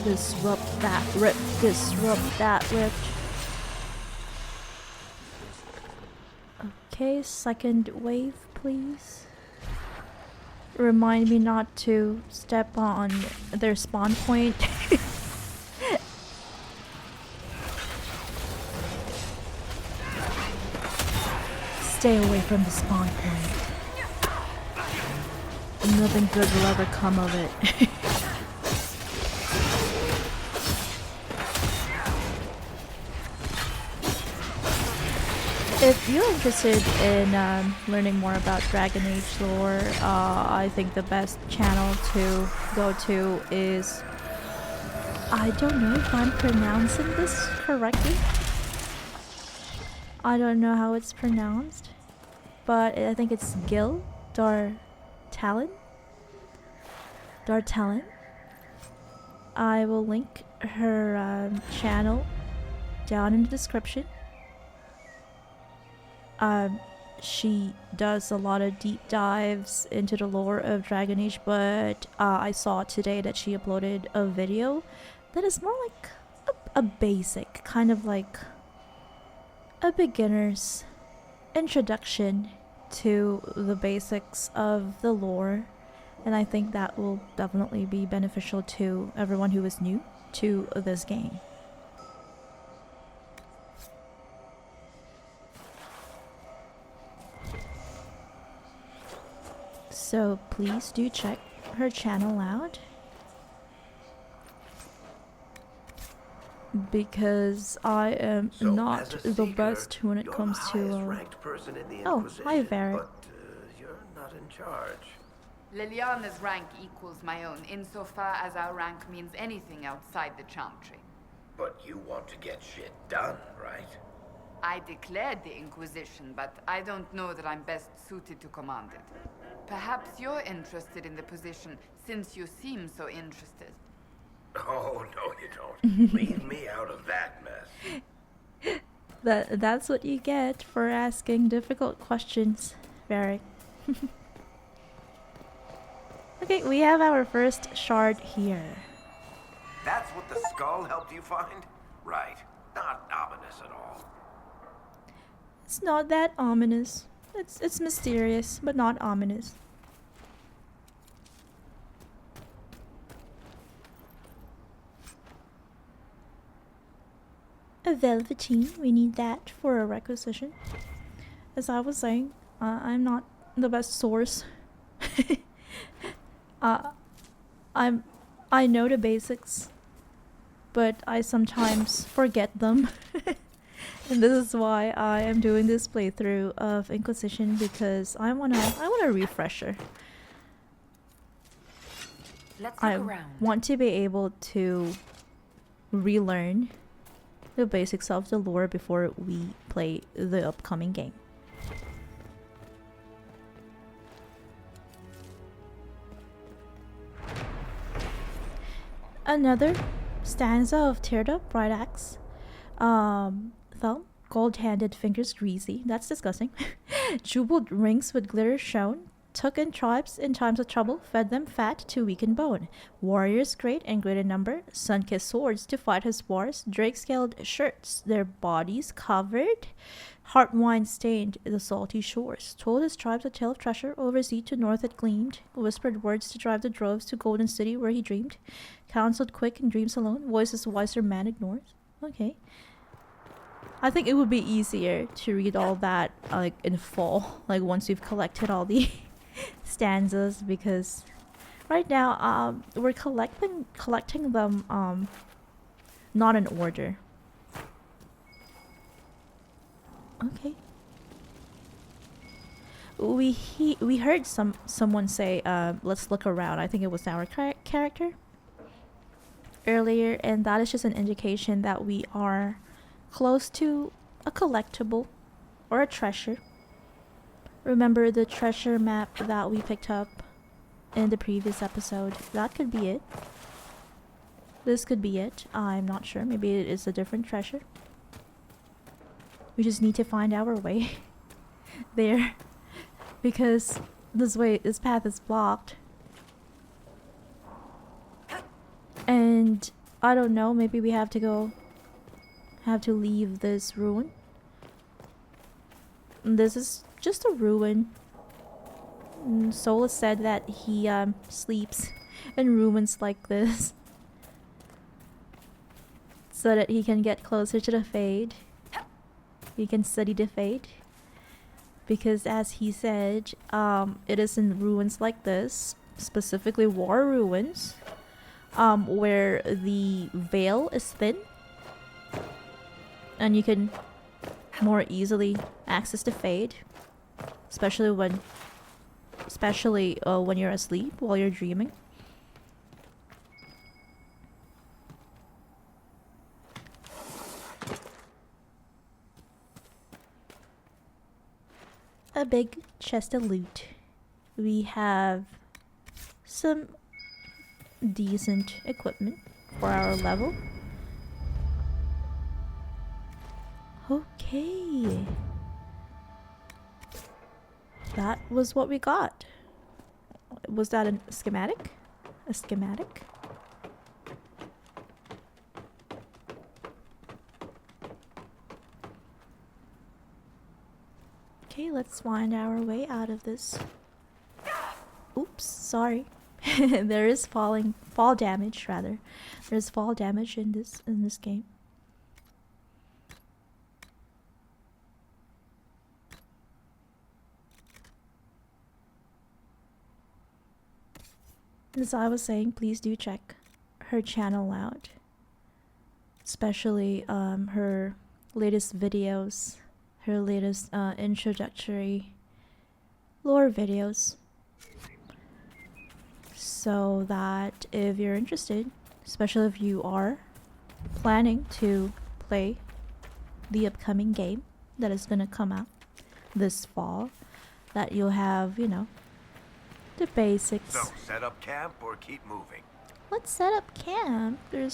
Disrupt that rift, disrupt that rift. Okay, second wave, please. Remind me not to step on their spawn point. Stay away from the spawn point. Nothing good will ever come of it. If you're interested in learning more about Dragon Age lore, I think the best channel to go to is... I don't know if I'm pronouncing this correctly. I don't know how it's pronounced, but I think it's Gil Dartalon. I will link her channel down in the description. She does a lot of deep dives into the lore of Dragon Age, but I saw today that she uploaded a video that is more like a basic, kind of like a beginner's introduction to the basics of the lore, and I think that will definitely be beneficial to everyone who is new to this game. So please do check her channel out, because I am not the best when it comes to oh, hi Varric. But you're not in charge. Liliana's rank equals my own, insofar as our rank means anything outside the Chantry. But you want to get shit done, right? I declared the Inquisition, but I don't know that I'm best suited to command it. Perhaps you're interested in the position, since you seem so interested. Oh, no you don't. Leave me out of that mess. That's what you get for asking difficult questions, Varric. Okay, we have our first shard here. That's what the skull helped you find? Right. Not ominous at all. It's not that ominous. It's mysterious, but not ominous. A velveteen, we need that for a requisition. As I was saying, I'm not the best source. I know the basics, but I sometimes forget them. And this is why I am doing this playthrough of Inquisition, because I want a refresher. Let's look I around. want to be able to relearn the basics of the lore before we play the upcoming game. Another stanza of teared up bright axe. Thumb, gold-handed, fingers greasy. That's disgusting. Jeweled rings with glitter shone. Took in tribes in times of trouble, fed them fat to weaken bone. Warriors great and great in number, sun-kissed swords to fight his wars. Drake-scaled shirts, their bodies covered. Heart wine stained the salty shores. Told his tribes a tale of treasure, over sea to north it gleamed. Whispered words to drive the droves to golden city where he dreamed. Counseled quick in dreams alone, voices wiser man ignores. Okay. I think it would be easier to read all that like in full, like once we've collected all the stanzas, because right now we're collecting them not in order. Okay. We heard someone say let's look around. I think it was our character earlier, and that is just an indication that we are close to a collectible or a treasure. Remember the treasure map that we picked up in the previous episode? That could be it. This could be it. I'm not sure. Maybe it is a different treasure. We just need to find our way there, because this path is blocked. And I don't know, maybe we have to leave this ruin. This is just a ruin. Solus said that he sleeps in ruins like this so that he can get closer to the Fade. He can study the Fade, because as he said, it is in ruins like this, specifically war ruins, where the veil is thin and you can more easily access the Fade, especially when you're asleep while you're dreaming. A big chest of loot. We have some decent equipment for our level. Okay. That was what we got. Was that a schematic? A schematic? Okay, let's find our way out of this. Oops, sorry. There is fall damage rather. There's fall damage in this game. As I was saying, please do check her channel out, especially her latest videos, her latest introductory lore videos, so that if you're interested, especially if you are planning to play the upcoming game that is going to come out this fall, that you'll have, you know, the basics. So, set up camp or keep moving? Let's set up camp. We're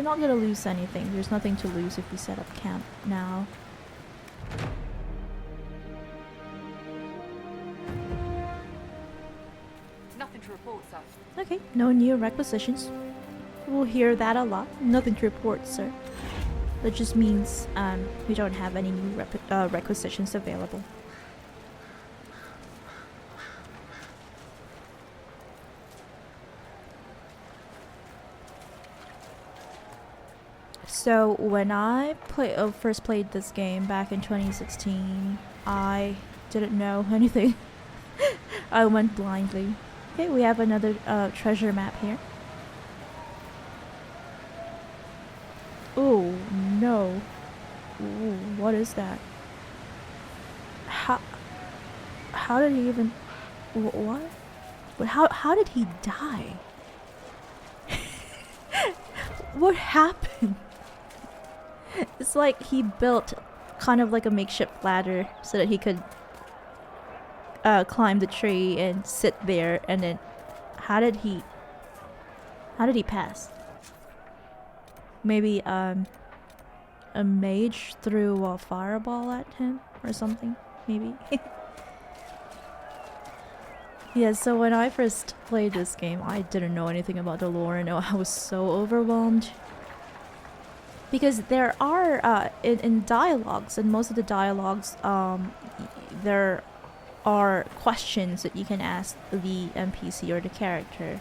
not gonna lose anything. There's nothing to lose if we set up camp now. Nothing to report, sir. Okay, no new requisitions. We'll hear that a lot. Nothing to report, sir. That just means we don't have any new requisitions available. So when I first played this game back in 2016, I didn't know anything. I went blindly. Okay, we have another treasure map here. Oh no! Ooh, what is that? How did he even? What? But how did he die? What happened? It's like he built kind of like a makeshift ladder so that he could climb the tree and sit there, and then how did he pass? maybe a mage threw a fireball at him or something, maybe. Yeah, so when I first played this game, I didn't know anything about the lore, and I was so overwhelmed. Because there are, in dialogues, and most of the dialogues, there are questions that you can ask the NPC or the character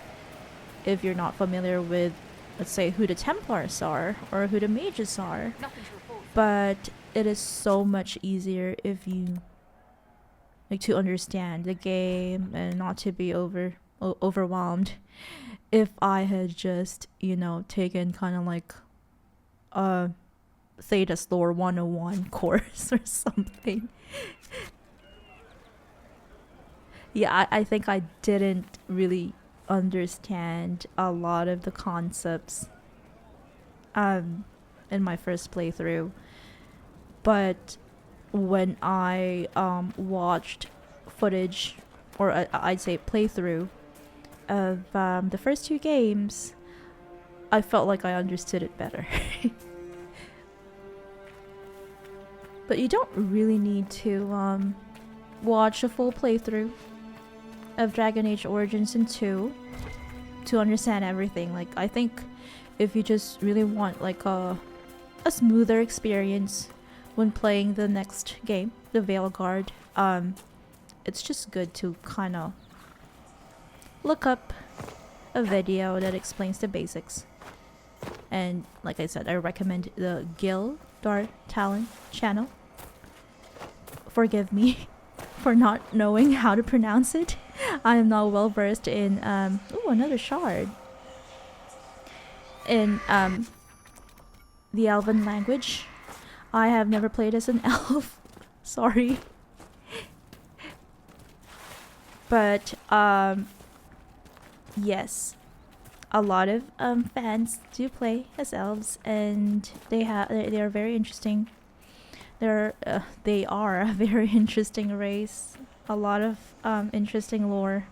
if you're not familiar with, let's say, who the Templars are or who the mages are. But it is so much easier if you like to understand the game and not to be overwhelmed. If I had just, you know, taken kind of like Theda's Lore 101 course or something. Yeah, I think I didn't really understand a lot of the concepts in my first playthrough. But when I watched footage, or I'd say playthrough of the first two games, I felt like I understood it better. But you don't really need to watch a full playthrough of Dragon Age Origins and 2 to understand everything. Like, I think if you just really want like a smoother experience when playing the next game, the Veilguard, it's just good to kind of look up a video that explains the basics. And like I said, I recommend the Gil Dar Talon channel. Forgive me for not knowing how to pronounce it. I am not well versed in ooh, another shard. In the Elven language. I have never played as an elf. Sorry. But yes, a lot of fans do play as elves, and they are very interesting. They are a very interesting race. A lot of interesting lore,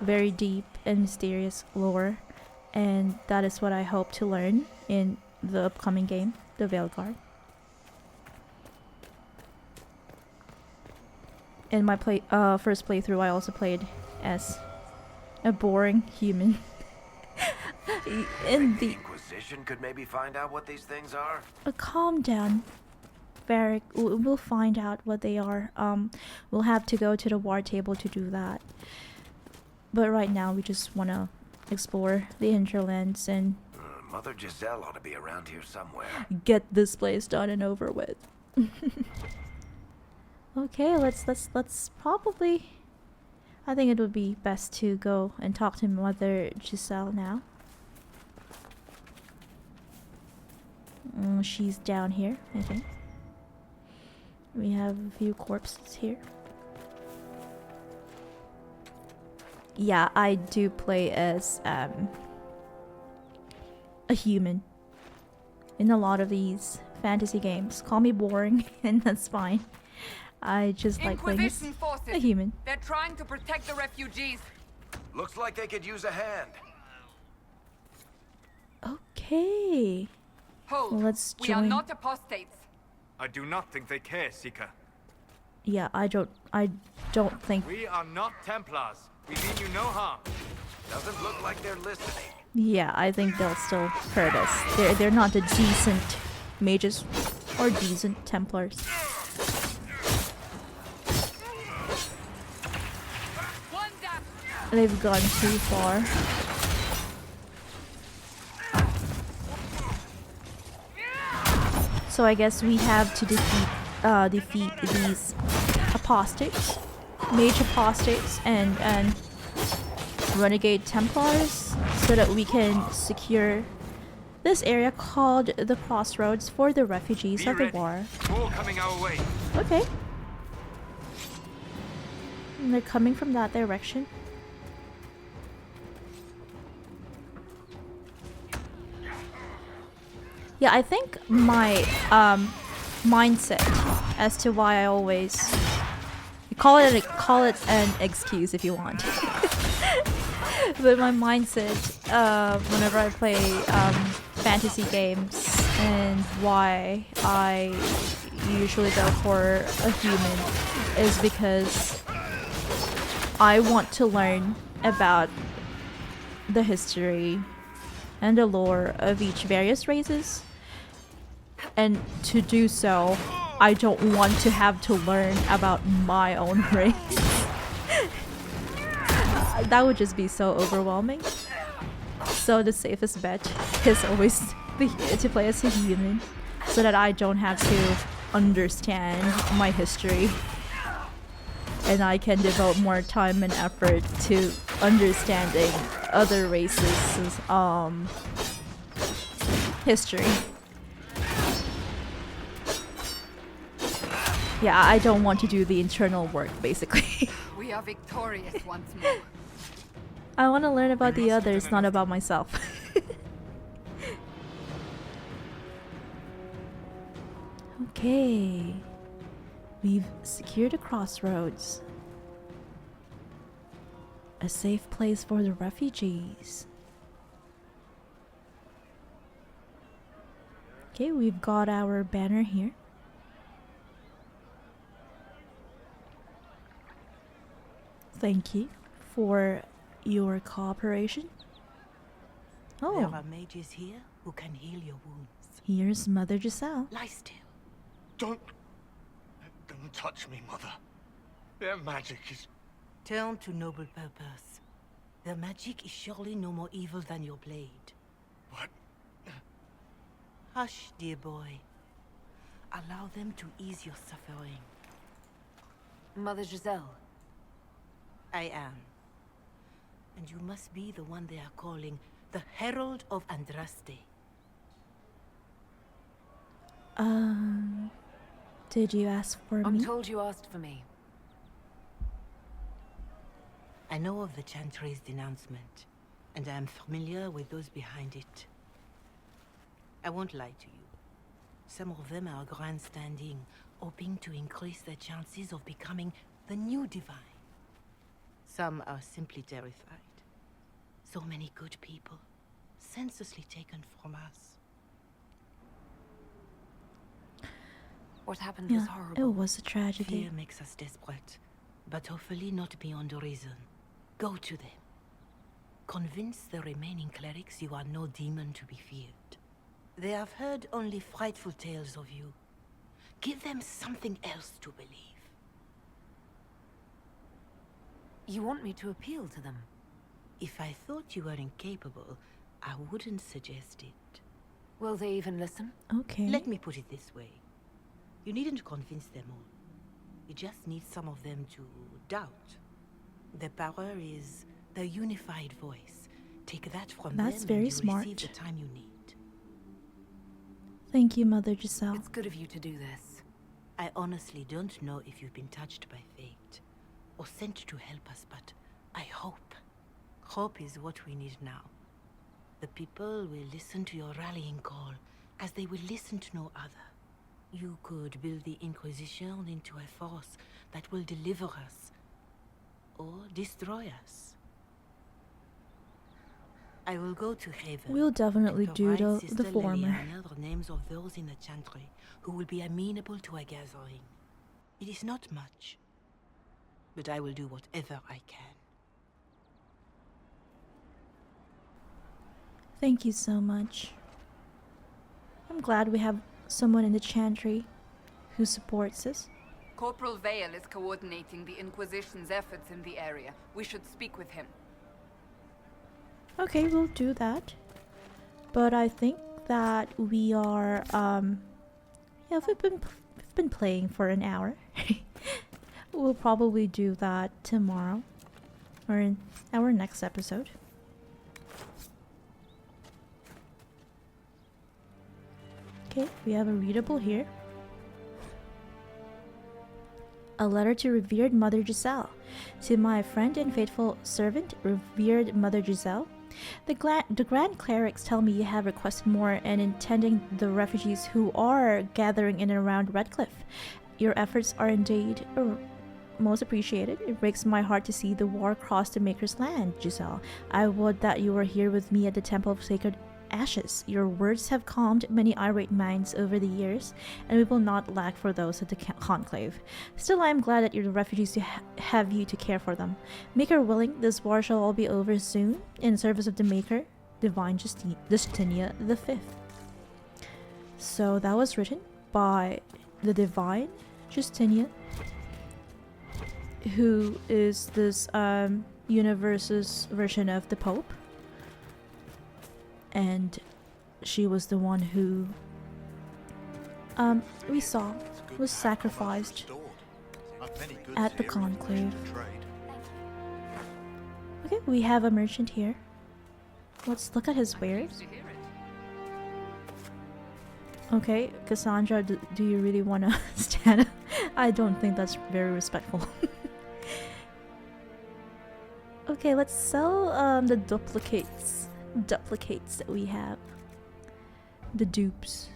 very deep and mysterious lore, and that is what I hope to learn in the upcoming game, the Veilguard. In my first playthrough, I also played as a boring human. In the Inquisition could maybe find out what these things are. Calm down, Varric. We'll find out what they are. We'll have to go to the war table to do that. But right now, we just want to explore the hinterlands and Mother Giselle ought to be around here somewhere. Get this place done and over with. Okay, let's probably. I think it would be best to go and talk to Mother Giselle now. She's down here, I think. We have a few corpses here. Yeah, I do play as a human in a lot of these fantasy games. Call me boring, and that's fine. I just like playing as a human. They're trying to protect the refugees. Looks like they could use a hand. Okay. Hold. Well, let's We are join. not apostates. I do not think they care, Seeker. Yeah, I don't think. We are not Templars. We mean you no harm. Doesn't look like they're listening. Yeah, I think they'll still hurt us. They're not the decent mages or decent Templars. They've gone too far. So I guess we have to defeat these apostates, mage apostates, and renegade Templars, so that we can secure this area called the Crossroads for the refugees of the war. More coming our way. Okay. And they're coming from that direction. Yeah, I think my mindset as to why I always call it an excuse if you want. But my mindset whenever I play fantasy games and why I usually go for a human is because I want to learn about the history and the lore of each various races, and to do so I don't want to have to learn about my own race. That would just be so overwhelming. So the safest bet is always to play as a human, so that I don't have to understand my history, and I can devote more time and effort to understanding other races' history. Yeah, I don't want to do the internal work, basically. We are victorious once more. I want to learn about the others, not about myself. Okay. We've secured a crossroads. A safe place for the refugees. Okay, we've got our banner here. Thank you for your cooperation. There Oh, are mages here who can heal your wounds. here's Mother Giselle. Lie still. Don't touch me, Mother. Their magic is... Turn to noble purpose. Their magic is surely no more evil than your blade. What? Hush, dear boy. Allow them to ease your suffering. Mother Giselle. I am. And you must be the one they are calling the Herald of Andraste. Did you ask for I'm me? told you asked for me. I know of the Chantry's denouncement, and I am familiar with those behind it. I won't lie to you. Some of them are grandstanding, hoping to increase their chances of becoming the new divine. Some are simply terrified. So many good people, senselessly taken from us. What happened was Yeah, horrible. it was a tragedy. Fear makes us desperate, but hopefully not beyond reason. Go to them. Convince the remaining clerics you are no demon to be feared. They have heard only frightful tales of you. Give them something else to believe. You want me to appeal to them? If I thought you were incapable, I wouldn't suggest it. Will they even listen? Okay. Let me put it this way. You needn't convince them all. You just need some of them to doubt. Their power is their unified voice. Take that from them That's very and you smart. receive the time you need. Thank you, Mother Giselle. It's good of you to do this. I honestly don't know if you've been touched by fate or sent to help us, but I hope. Hope is what we need now. The people will listen to your rallying call as they will listen to no other. You could build the Inquisition into a force that will deliver us or destroy us. I will go to Haven. We'll definitely and do provide the Sister former. Liliana the names of those in the Chantry who will be amenable to a gathering. It is not much, but I will do whatever I can. Thank you so much. I'm glad we have someone in the Chantry who supports us. Corporal Vale is coordinating the Inquisition's efforts in the area. We should speak with him. Okay, we'll do that. But I think that we are yeah, we've been playing for an hour. We'll probably do that tomorrow or in our next episode. Okay, we have a readable here. A letter to revered Mother Giselle. To my friend and faithful servant, revered Mother Giselle. The Grand Clerics tell me you have requested more in intending the refugees who are gathering in and around Redcliffe. Your efforts are indeed most appreciated. It breaks my heart to see the war cross the Maker's land, Giselle. I would that you were here with me at the Temple of Sacred ashes. Your words have calmed many irate minds over the years, and we will not lack for those at the conclave. Still, I am glad that your refugees have you to care for them. Maker willing, this war shall all be over soon, in service of the Maker, Divine Justinia the Fifth. So that was written by the Divine Justinia, who is this universe's version of the Pope. And she was the one who we saw was sacrificed at the conclave. Okay, we have a merchant here. Let's look at his wares. Okay, Cassandra, do you really want to stand up? I don't think that's very respectful. Okay, let's sell the duplicates that we have. The dupes.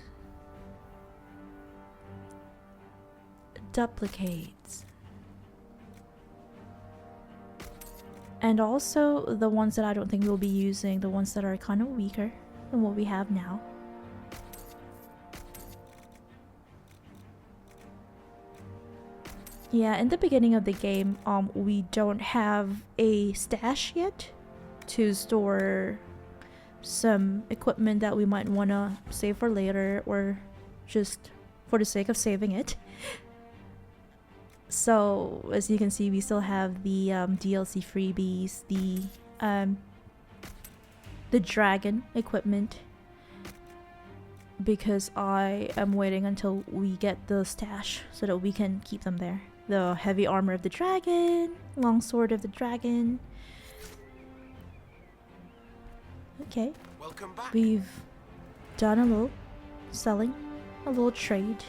Duplicates. And also the ones that I don't think we'll be using, the ones that are kind of weaker than what we have now. Yeah, in the beginning of the game, we don't have a stash yet to store some equipment that we might want to save for later, or just for the sake of saving it. So as you can see, we still have the DLC freebies, the dragon equipment, because I am waiting until we get the stash so that we can keep them there. The heavy armor of the dragon, longsword of the dragon. Okay, we've done a little selling, a little trade,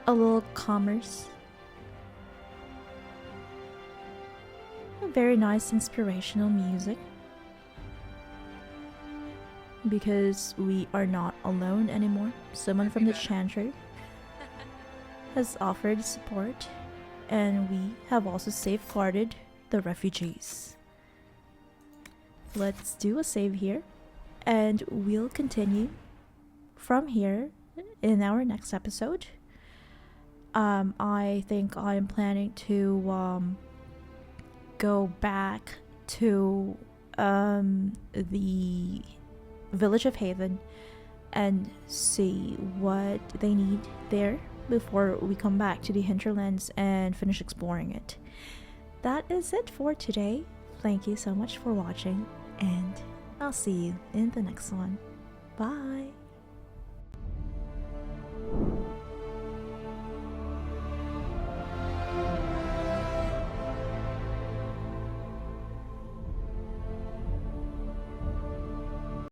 a little commerce. Very nice inspirational music, because we are not alone anymore. Someone from the Chantry has offered support, and we have also safeguarded the refugees. Let's do a save here, and we'll continue from here in our next episode. I think I'm planning to go back to the village of Haven and see what they need there before we come back to the hinterlands and finish exploring it. That is it for today. Thank you so much for watching, and I'll see you in the next one. Bye!